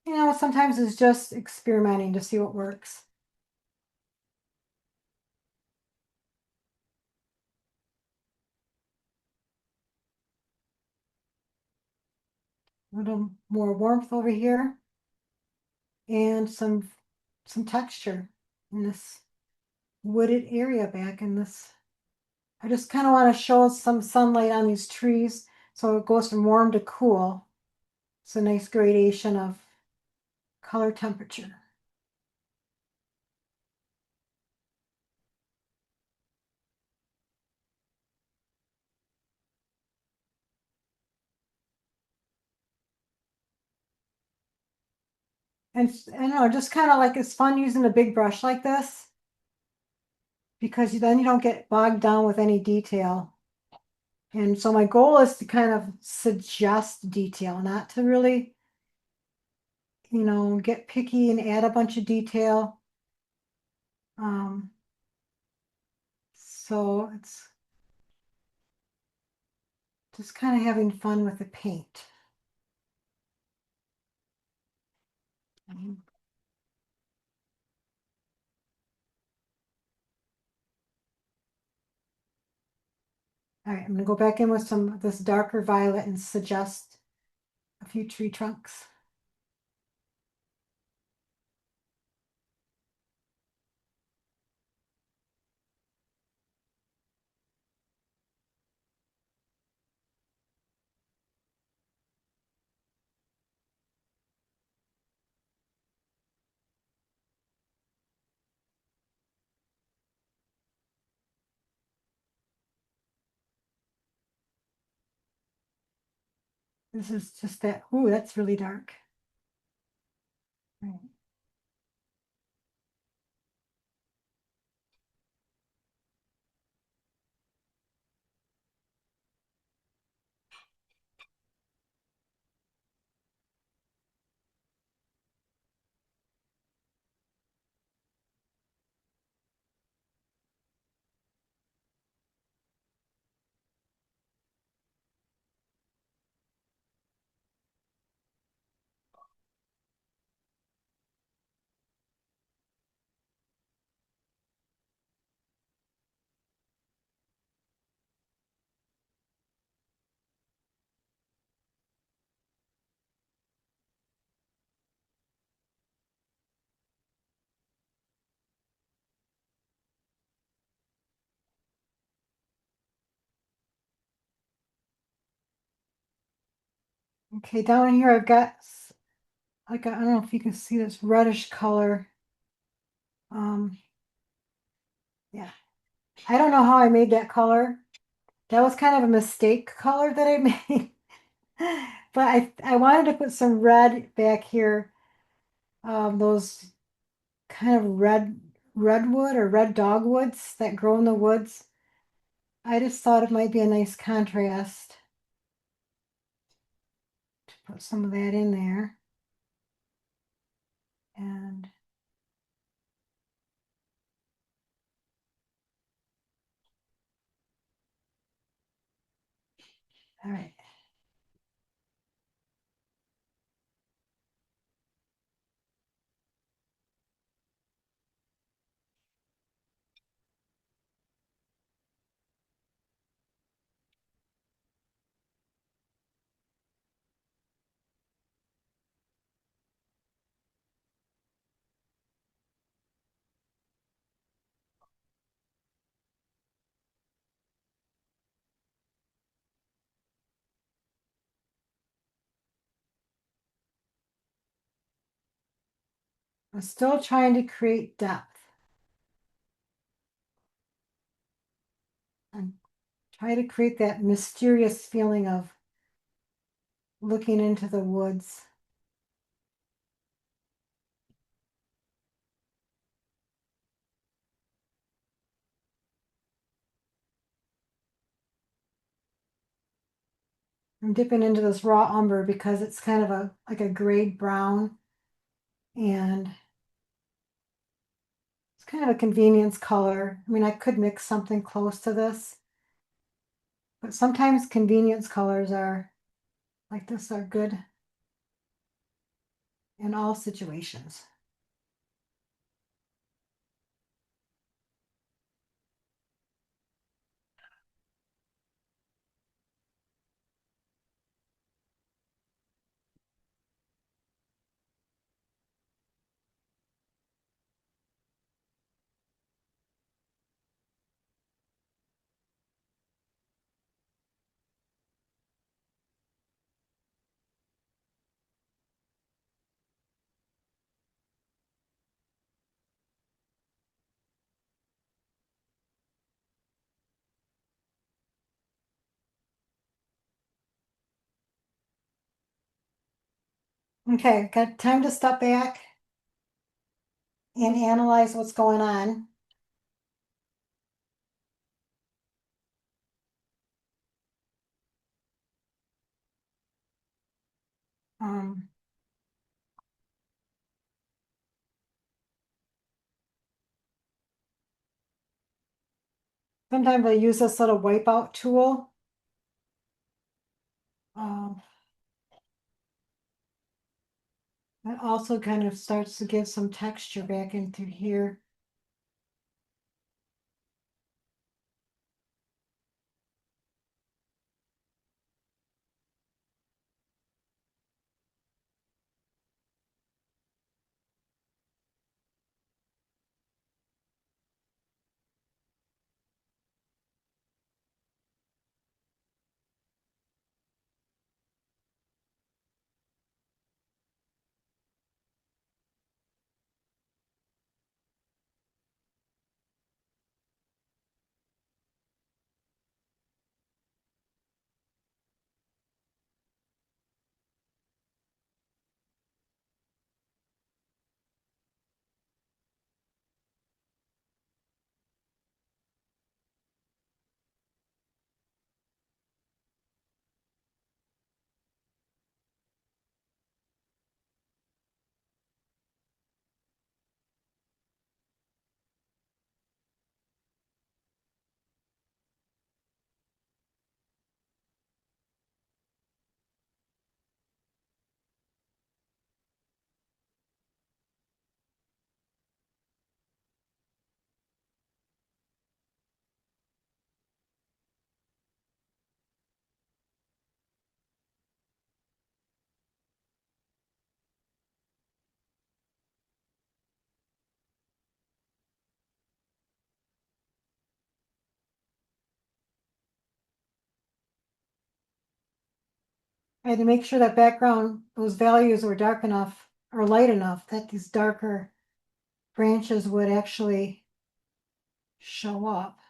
You know, sometimes it's just experimenting to see what works. A little more warmth over here and some texture in this wooded area back in this. I just kind of want to show some sunlight on these trees so it goes from warm to cool. It's a nice gradation of color temperature. And I don't know, just kind of like it's fun using a big brush like this because then you don't get bogged down with any detail. And so my goal is to kind of suggest detail, not to really, get picky and add a bunch of detail. So it's just kind of having fun with the paint. All right, I'm gonna go back in with some of this darker violet and suggest a few tree trunks. This is just that, ooh, that's really dark. Right. Okay, down here I've got like I don't know if you can see this reddish color. Yeah, I don't know how I made that color. That was kind of a mistake color that I made. But I wanted to put some red back here. Those kind of redwood or red dogwoods that grow in the woods. I just thought it might be a nice contrast to put some of that in there. And all right. I'm still trying to create depth and try to create that mysterious feeling of looking into the woods. I'm dipping into this raw umber because it's kind of like a grade brown, and it's kind of a convenience color. I mean, I could mix something close to this, but sometimes convenience colors are like this are good in all situations. Okay, got time to step back and analyze what's going on. Um, Sometimes I use this little wipeout tool. Um, That also kind of starts to give some texture back into here. I had to make sure that background, those values were dark enough or light enough that these darker branches would actually show up.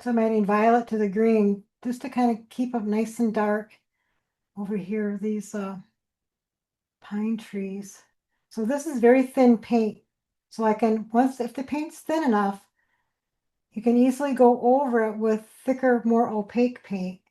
So I'm adding violet to the green just to kind of keep up nice and dark over here, these pine trees. So this is very thin paint. So I can, once, if the paint's thin enough, you can easily go over it with thicker, more opaque paint.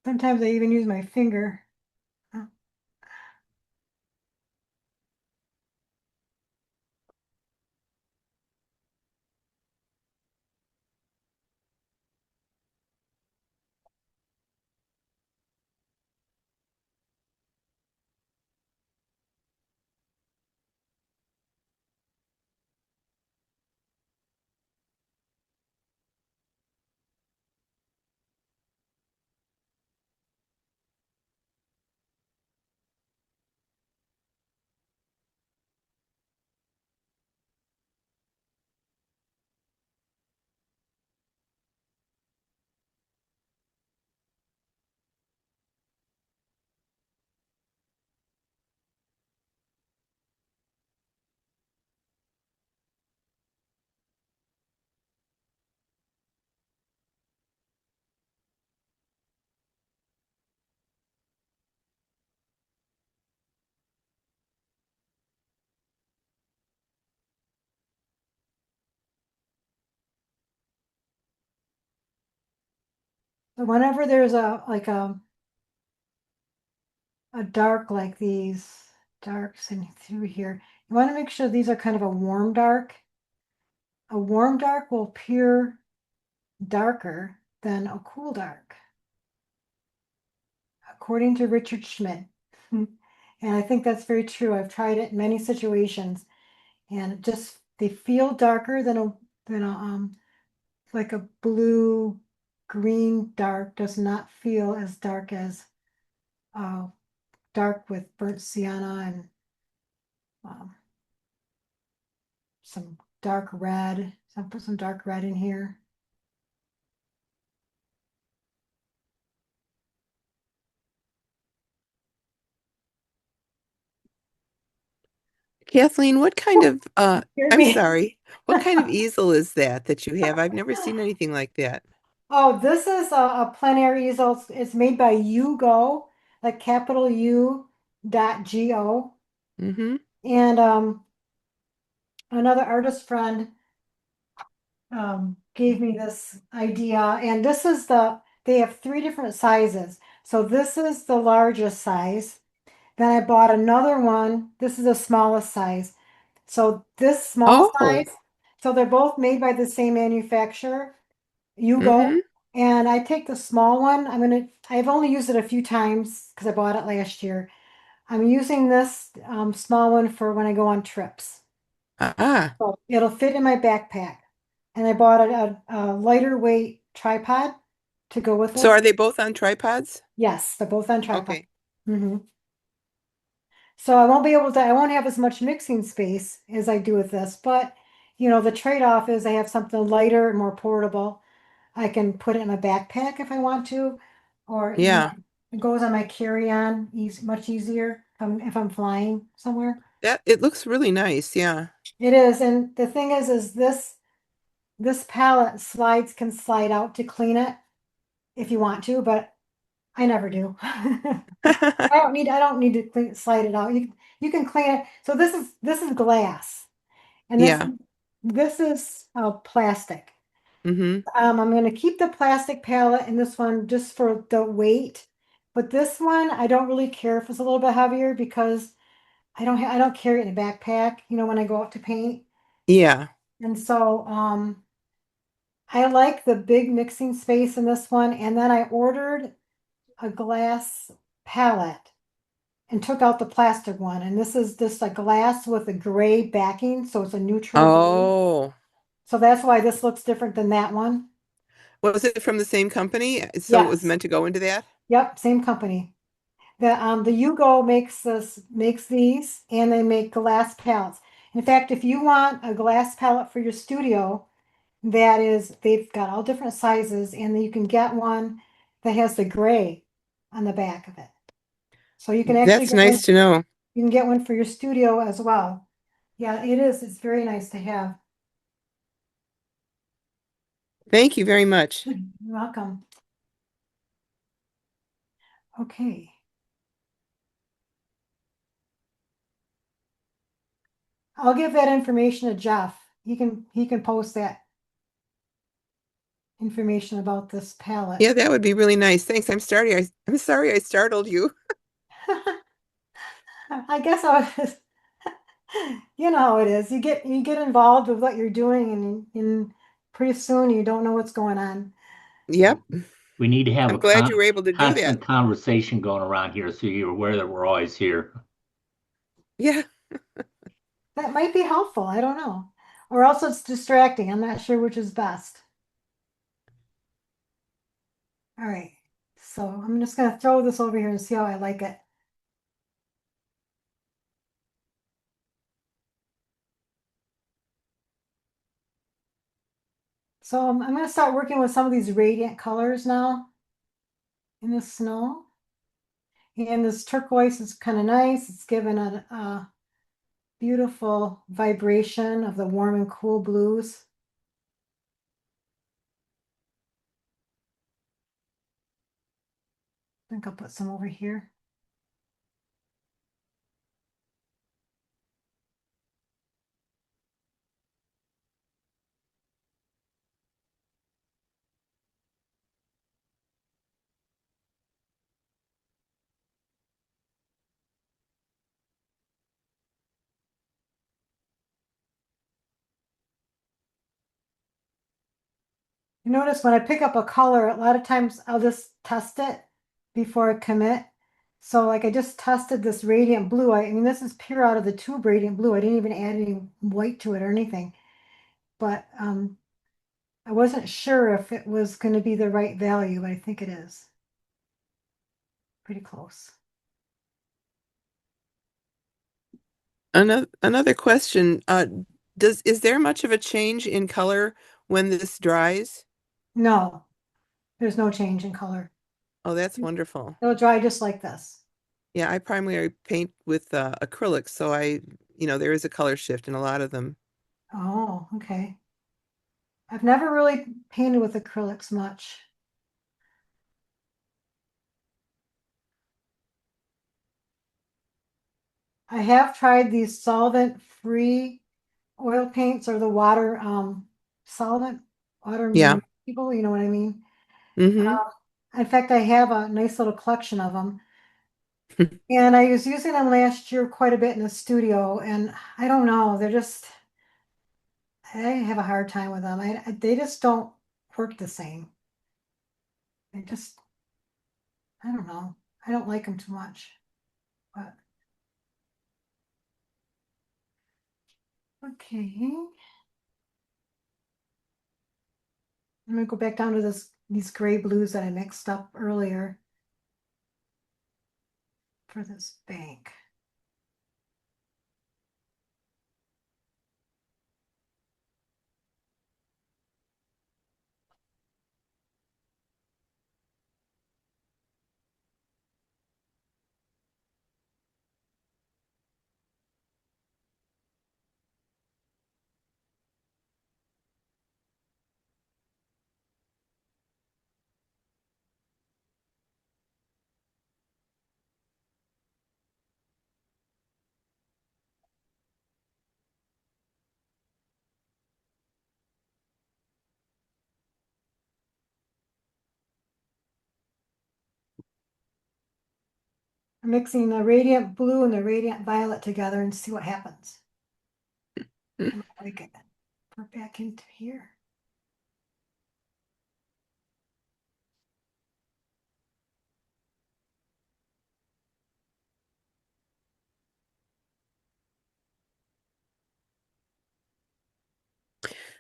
Sometimes I even use my finger. So whenever there's a dark like these darks in through here, you want to make sure these are kind of a warm dark. A warm dark will appear darker than a cool dark, according to Richard Schmidt. And I think that's very true. I've tried it in many situations, and they feel darker than a like a blue green dark does not feel as dark as dark with burnt sienna and um, some dark red. So I'll put some dark red in here. Kathleen, what kind of Hear I'm me? sorry, what kind of easel is that you have? I've never seen anything like that. Oh, this is a plein air easel. It's made by U.Go, like capital U dot G-O. Mm-hmm. And another artist friend gave me this idea, and they have three different sizes. So this is the largest size. Then I bought another one. This is the smallest size. So this small Oh, size, so they're both made by the same manufacturer, U.Go. mm-hmm. And I take the small one. I've only used it a few times because I bought it last year. I'm using this small one for when I go on trips. Ah. So it'll fit in my backpack. And I bought a lighter weight tripod to go with So it. are they both on tripods? Yes, they're both on tripod. Okay. hmm So I won't have as much mixing space as I do with this, but the trade-off is I have something lighter and more portable. I can put it in a backpack if I want to, or Yeah. it goes on my carry-on, much easier if I'm flying somewhere. That it looks really nice. Yeah. It is, and the thing is this palette can slide out to clean it if you want to, but I never do. I don't need to slide it out. You can clean it. So this is glass, and Yeah. this is plastic. Mm-hmm. I'm going to keep the plastic palette in this one just for the weight, but this one I don't really care if it's a little bit heavier because I don't carry it in a backpack, when I go out to paint. Yeah. And so I like the big mixing space in this one, and then I ordered a glass palette and took out the plastic one, and this is just a glass with a gray backing, so it's a neutral gray. Oh. So that's why this looks different than that one. Was it from the same company? So it was Yes. meant to go into that? Yep, same company. The U.Go makes these, and they make glass palettes. In fact, if you want a glass palette for your studio, they've got all different sizes, and then you can get one that has the gray on the back of it. So you can actually That's get one. nice to know. You can get one for your studio as well. Yeah, it is. It's very nice to have. Thank you very much. You're welcome. Okay. I'll give that information to Jeff. He can post that information about this palette. Yeah, that would be really nice. Thanks. I'm sorry I startled you. I guess I was, you know how it is. You get involved with what you're doing, and pretty soon you don't know what's going on. Yep. We need to have I'm a glad you were able to do that. constant conversation going around here so you're aware that we're always here. Yeah. That might be helpful. I don't know. Or else it's distracting. I'm not sure which is best. All right. So I'm just going to throw this over here and see how I like it. So I'm going to start working with some of these radiant colors now in the snow. And this turquoise is kind of nice. It's given a beautiful vibration of the warm and cool blues. I think I'll put some over here. You notice when I pick up a color, a lot of times I'll just test it before I commit. So like I just tested this radiant blue. I mean, this is pure out of the tube radiant blue. I didn't even add any white to it or anything. But I wasn't sure if it was going to be the right value, but I think it is. Pretty close. Another question, is there much of a change in color when this dries? No, there's no change in color. Oh, that's wonderful. It'll dry just like this. Yeah, I primarily paint with acrylics, so there is a color shift in a lot of them. Oh, okay. I've never really painted with acrylics much. I have tried these solvent-free oil paints or the water solvent, water Yeah. people, you know what I mean? Mm-hmm. In fact, I have a nice little collection of them. And I was using them last year quite a bit in the studio, and I don't know, I have a hard time with them. They just don't work the same. They just, I don't know. I don't like them too much. But okay. I'm gonna go back down to these gray blues that I mixed up earlier for this bank. I'm mixing the radiant blue and the radiant violet together and see what happens. I might like it. Put it back into here.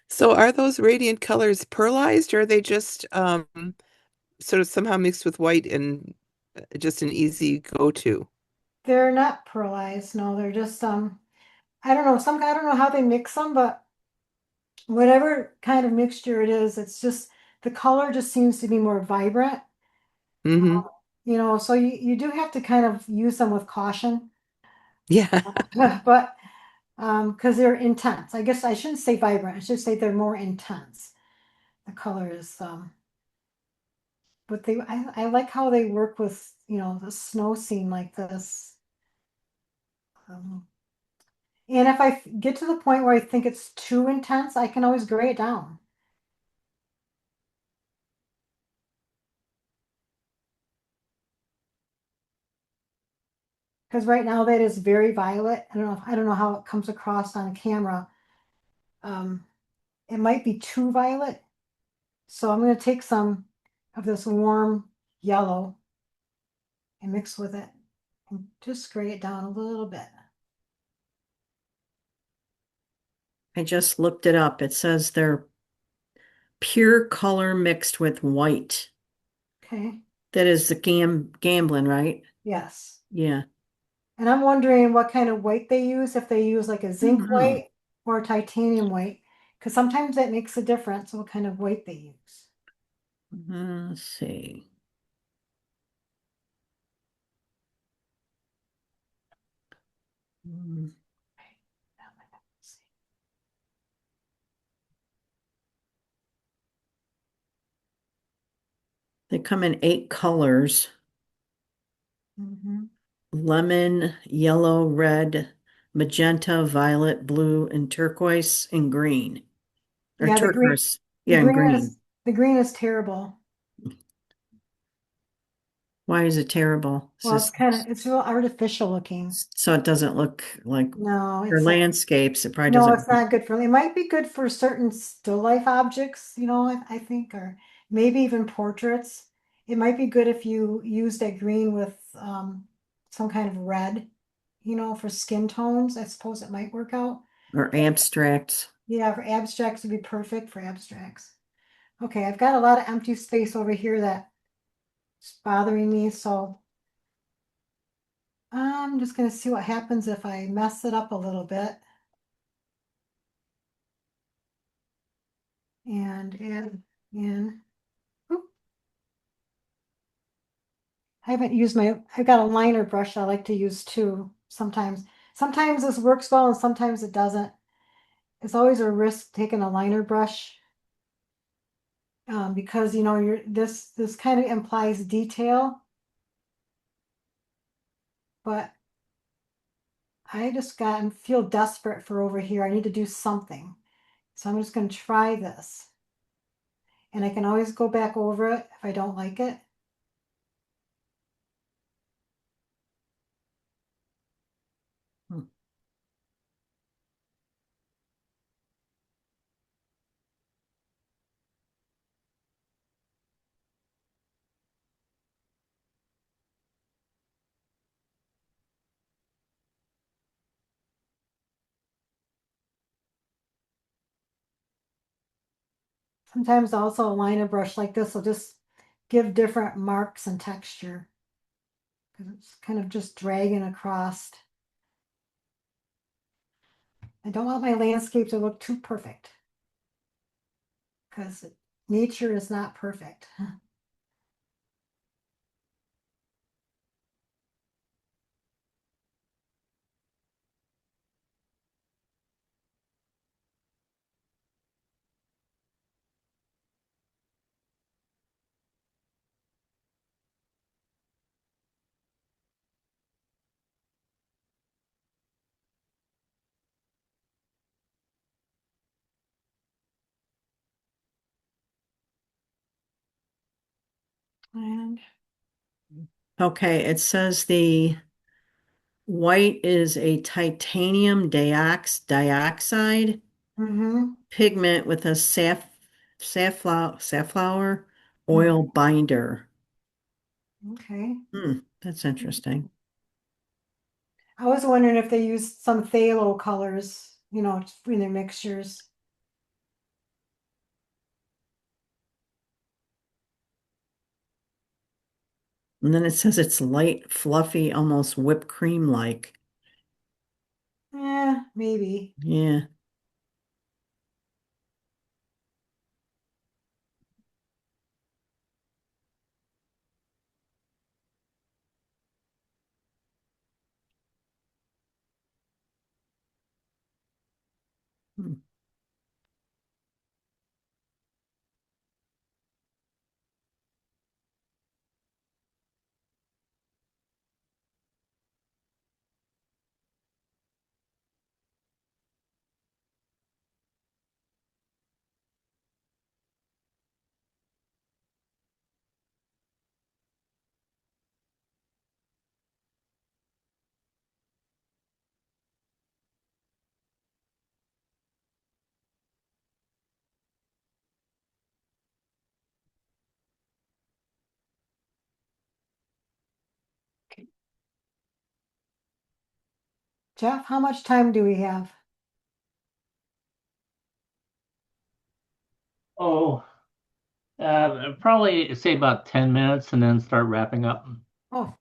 So are those radiant colors pearlized, or are they just sort of somehow mixed with white and just an easy go-to? They're not pearlized, no, they're just I don't know, I don't know how they mix them, but whatever kind of mixture it is, it's just the color just seems to be more vibrant. Mm-hmm. You know, so you do have to kind of use them with caution. Yeah. But because they're intense. I guess I shouldn't say vibrant, I should say they're more intense. The color is but I like how they work with, you know, the snow scene like this. Um, and if I get to the point where I think it's too intense, I can always gray it down. Because right now that is very violet. I don't know how it comes across on camera. Um, it might be too violet. So I'm going to take some of this warm yellow and mix with it and just gray it down a little bit. I just looked it up. It says they're pure color mixed with white. Okay. That is the Gamblin, right? Yes. Yeah. And I'm wondering what kind of white they use, if they use like a zinc white or a titanium white, because sometimes that makes a difference what kind of white they use. Let's see. Mm, They come in 8 colors: Mhm. lemon, yellow, red, magenta, violet, blue, and turquoise and green. Or Yeah, turquoise. the Yeah, and green. the green is terrible. Why is it terrible? It's Well, it's just kind of, it's real artificial looking. so it doesn't look like No, for it's landscapes. It probably no, doesn't. it's not good for, it might be good for certain still life objects, I think, or maybe even portraits. It might be good if you used that green with some kind of red, for skin tones. I suppose it might work out. Or abstracts. Yeah, for abstracts would be perfect for abstracts. Okay, I've got a lot of empty space over here that's bothering me, so I'm just gonna see what happens if I mess it up a little bit. And add in. Oop. I haven't used I've got a liner brush I like to use too sometimes. Sometimes this works well and sometimes it doesn't. It's always a risk taking a liner brush. Because this kind of implies detail, but I just got and feel desperate for over here. I need to do something. So I'm just going to try this. And I can always go back over it if I don't like it. Hmm. Sometimes also a liner brush like this will just give different marks and texture. Because it's kind of just dragging across. I don't want my landscape to look too perfect. Because nature is not perfect. And Okay, it says the white is a titanium dioxide mm-hmm. pigment with a safflower oil binder. Okay. That's interesting. I was wondering if they used some phthalo colors, in their mixtures. And then it says it's light, fluffy, almost whipped cream like. Maybe. Yeah. Hmm. Jeff, how much time do we have? Oh, probably say about 10 minutes and then start wrapping up. Oh,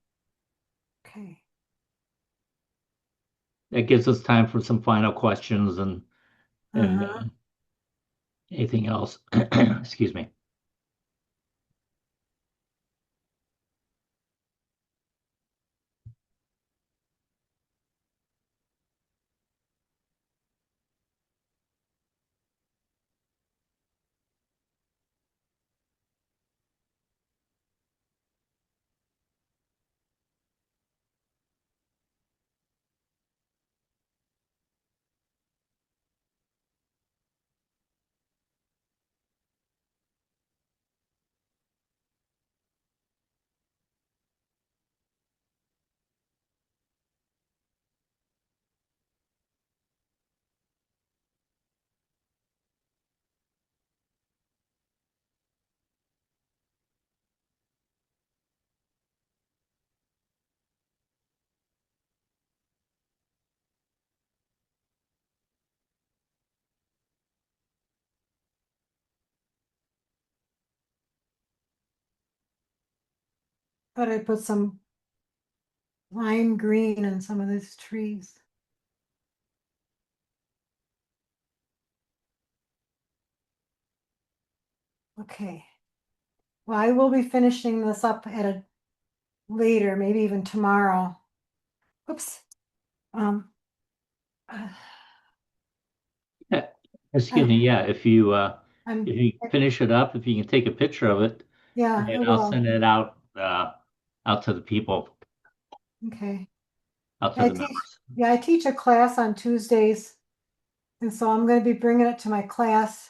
okay. That gives us time for some final questions and Uh-huh. anything else. Excuse me. Thought I'd put some lime green in some of these trees. Okay. Well, I will be finishing this up at a later, maybe even tomorrow. Oops. Um, uh, Yeah, excuse me, yeah, I'm, if you finish it up, if you can take a picture of it, yeah, I and I'll will. send it out to the people, Okay. out to I the teach, members. yeah, I teach a class on Tuesdays, and so I'm going to be bringing it to my class.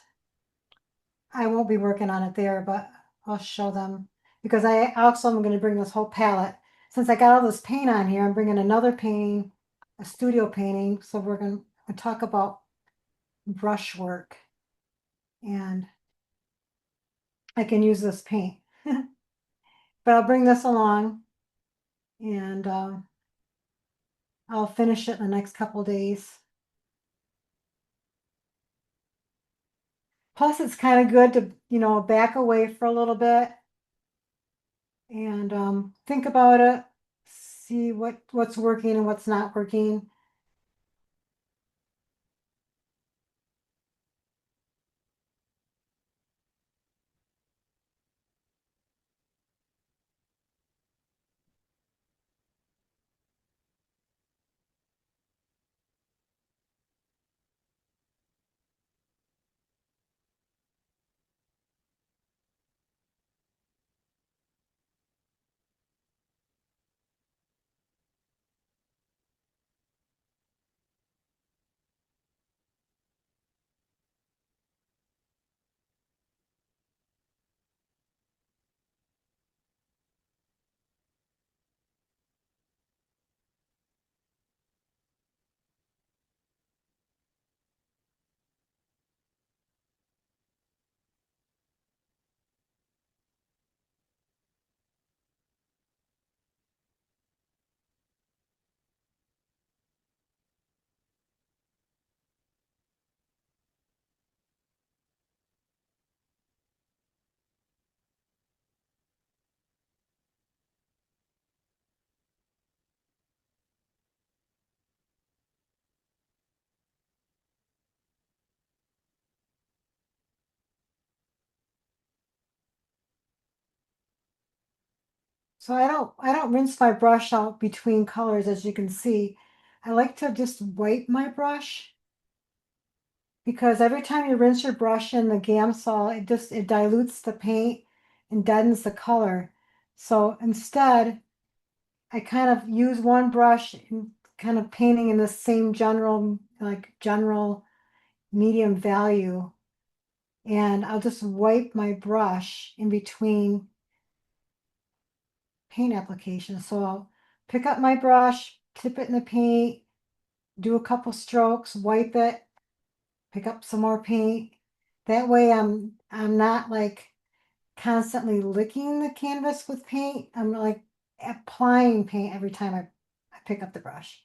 I won't be working on it there, but I'll show them because I also am going to bring this whole palette. Since I got all this paint on here, I'm bringing another painting, a studio painting. So we're going to talk about brushwork, and I can use this paint. But I'll bring this along, and I'll finish it in the next couple days. Plus, it's kind of good to, back away for a little bit and think about it, see what's working and what's not working. So I don't rinse my brush out between colors, as you can see. I like to just wipe my brush because every time you rinse your brush in the Gamsol, it dilutes the paint and deadens the color. So instead, I kind of use one brush and kind of painting in the same general medium value. And I'll just wipe my brush in between paint applications. So I'll pick up my brush, tip it in the paint, do a couple strokes, wipe it, pick up some more paint. That way I'm not like constantly licking the canvas with paint. I'm like applying paint every time I pick up the brush.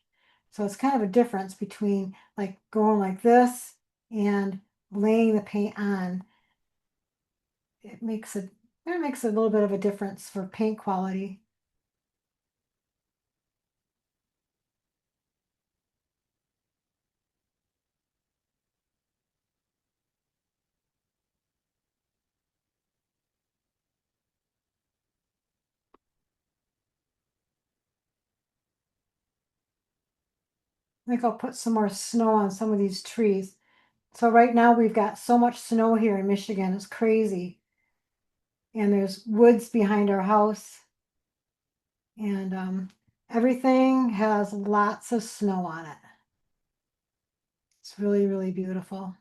So it's kind of a difference between like going like this and laying the paint on. It makes a little bit of a difference for paint quality. I think I'll put some more snow on some of these trees. So right now we've got so much snow here in Michigan, it's crazy. And there's woods behind our house. And everything has lots of snow on it. It's really, really beautiful.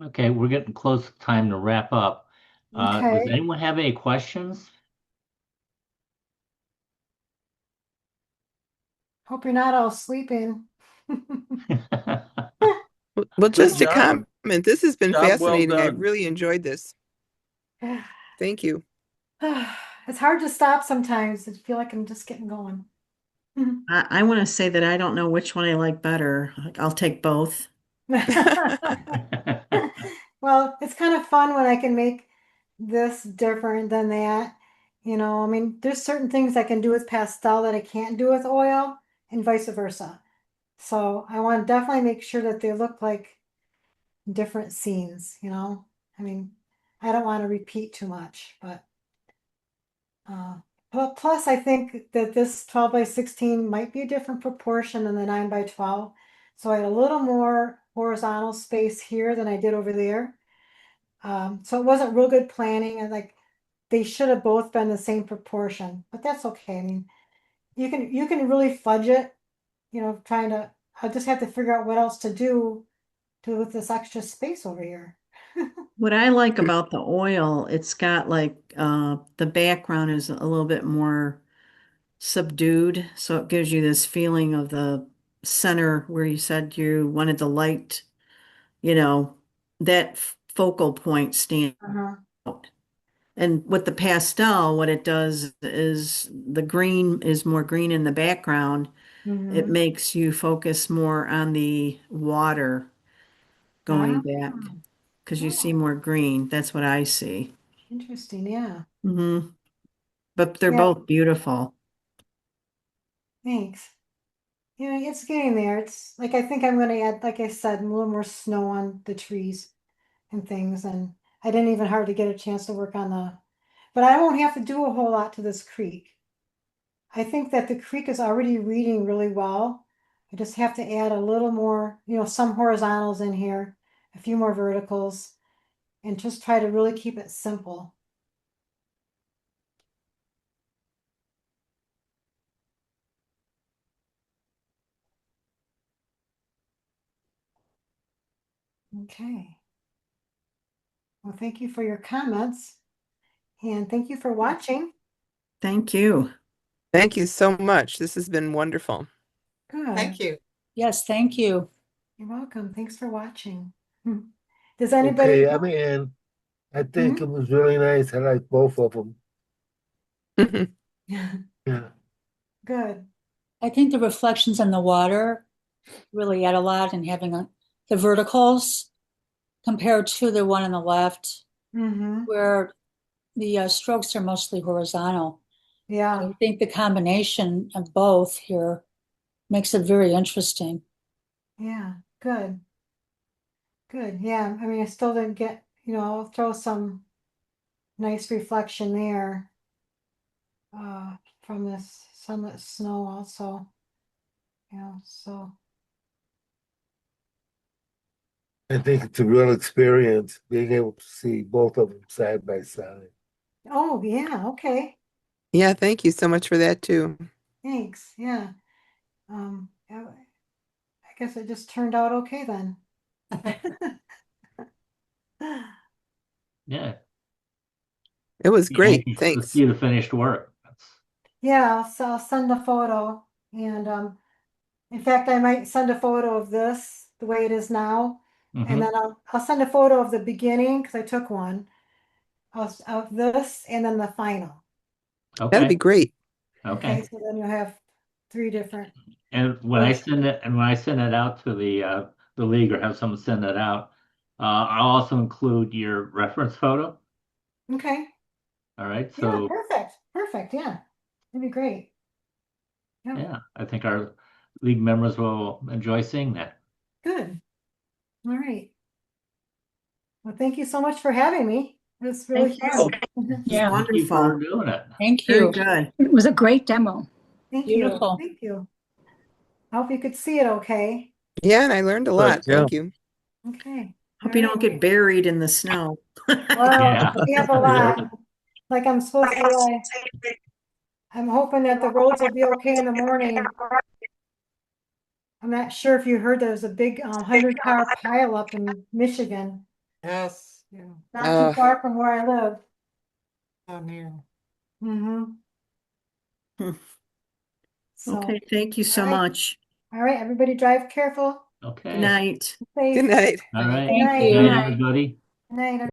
Okay, we're getting close to time to wrap up. Does Okay. anyone have any questions? Hope you're not all sleeping. Well, Good just a job. comment. This has been Job well fascinating. I done. really enjoyed this. Thank you. It's hard to stop sometimes. I feel like I'm just getting going. I want to say that I don't know which one I like better. Like, I'll take both. Well, it's kind of fun when I can make this different than that. I mean, there's certain things I can do with pastel that I can't do with oil, and vice versa. So I want to definitely make sure that they look like different scenes. I mean, I don't want to repeat too much, but plus I think that this 12 by 16 might be a different proportion than the 9 by 12. So I had a little more horizontal space here than I did over there. So it wasn't real good planning, and like they should have both been the same proportion, but that's okay. I mean, you can really fudge it, trying to. I just have to figure out what else to do with this extra space over here. What I like about the oil, it's got like the background is a little bit more subdued, so it gives you this feeling of the center where you said you wanted the light, you know, that focal point stand Uh-huh. out. And with the pastel, what it does is the green is more green in the background. It Mm-hmm. makes you focus more on the water going Ah, back because you see oh, more green. That's what I see. interesting. Yeah. But they're Yeah. both beautiful. Thanks. It's getting there. It's like I think I'm gonna add, like I said, a little more snow on the trees and things. And I didn't even hardly get a chance to work on but I won't have to do a whole lot to this creek. I think that the creek is already reading really well. I just have to add a little more, some horizontals in here, a few more verticals, and just try to really keep it simple. Okay. Well, thank you for your comments, and thank you for watching. Thank you. Thank you so much. This has been wonderful. Good. Thank you. Yes, thank you. You're welcome. Thanks for watching. Does anybody? Okay, I'm in. I think it was really nice. I like both of them. Yeah. Good. I think the reflections in the water really add a lot in having the verticals compared to the one on the left, Mm-hmm. where the strokes are mostly horizontal. Yeah. I think the combination of both here makes it very interesting. Yeah. Good. Good. Yeah. I mean, I still didn't get, I'll throw some nice reflection there from this sunlit snow also. So I think it's a real experience being able to see both of them side by side. oh yeah, okay. Yeah, thank you so much for that too. Thanks. Yeah. I guess it just turned out okay then. Yeah. It was Yeah, great. to Thanks. see the finished work. Yeah, so I'll send a photo, and in fact I might send a photo of this the way it is now, and then I'll send a photo of the beginning because I took one of this and then the final. That'll be Okay. great. Okay, Okay. so then you'll have three different. And when I send it out to the league or have someone send it out, I'll also include your reference photo. Okay. All right. Yeah, So perfect. Yeah, that'd be great. Yeah, yeah, I think our league members will enjoy seeing that. good. All right. Well, thank you so much for having me. It was really Thank you. fun. Yeah, Thank you for Wonderful. doing it. thank Very you. good. It was a great demo. Thank you. Beautiful. Thank you. I hope you could see it okay. Yeah, and I learned a lot. Yeah. Thank you. Okay. Hope All you right. don't get buried in the snow. Well, Yeah. we have a lot. Like I'm supposed to, I'm hoping that the roads will be okay in the morning. I'm not sure if you heard there's a big 100-car pileup in Michigan. Yes, yeah, Not too far from where I live. down here. Mm-hmm. Hmm. So, Okay, thank you so all right. much. All right, everybody drive careful. Good Okay. night. Safe. Good night. All right. Good night. Good you. night, everybody. Good night.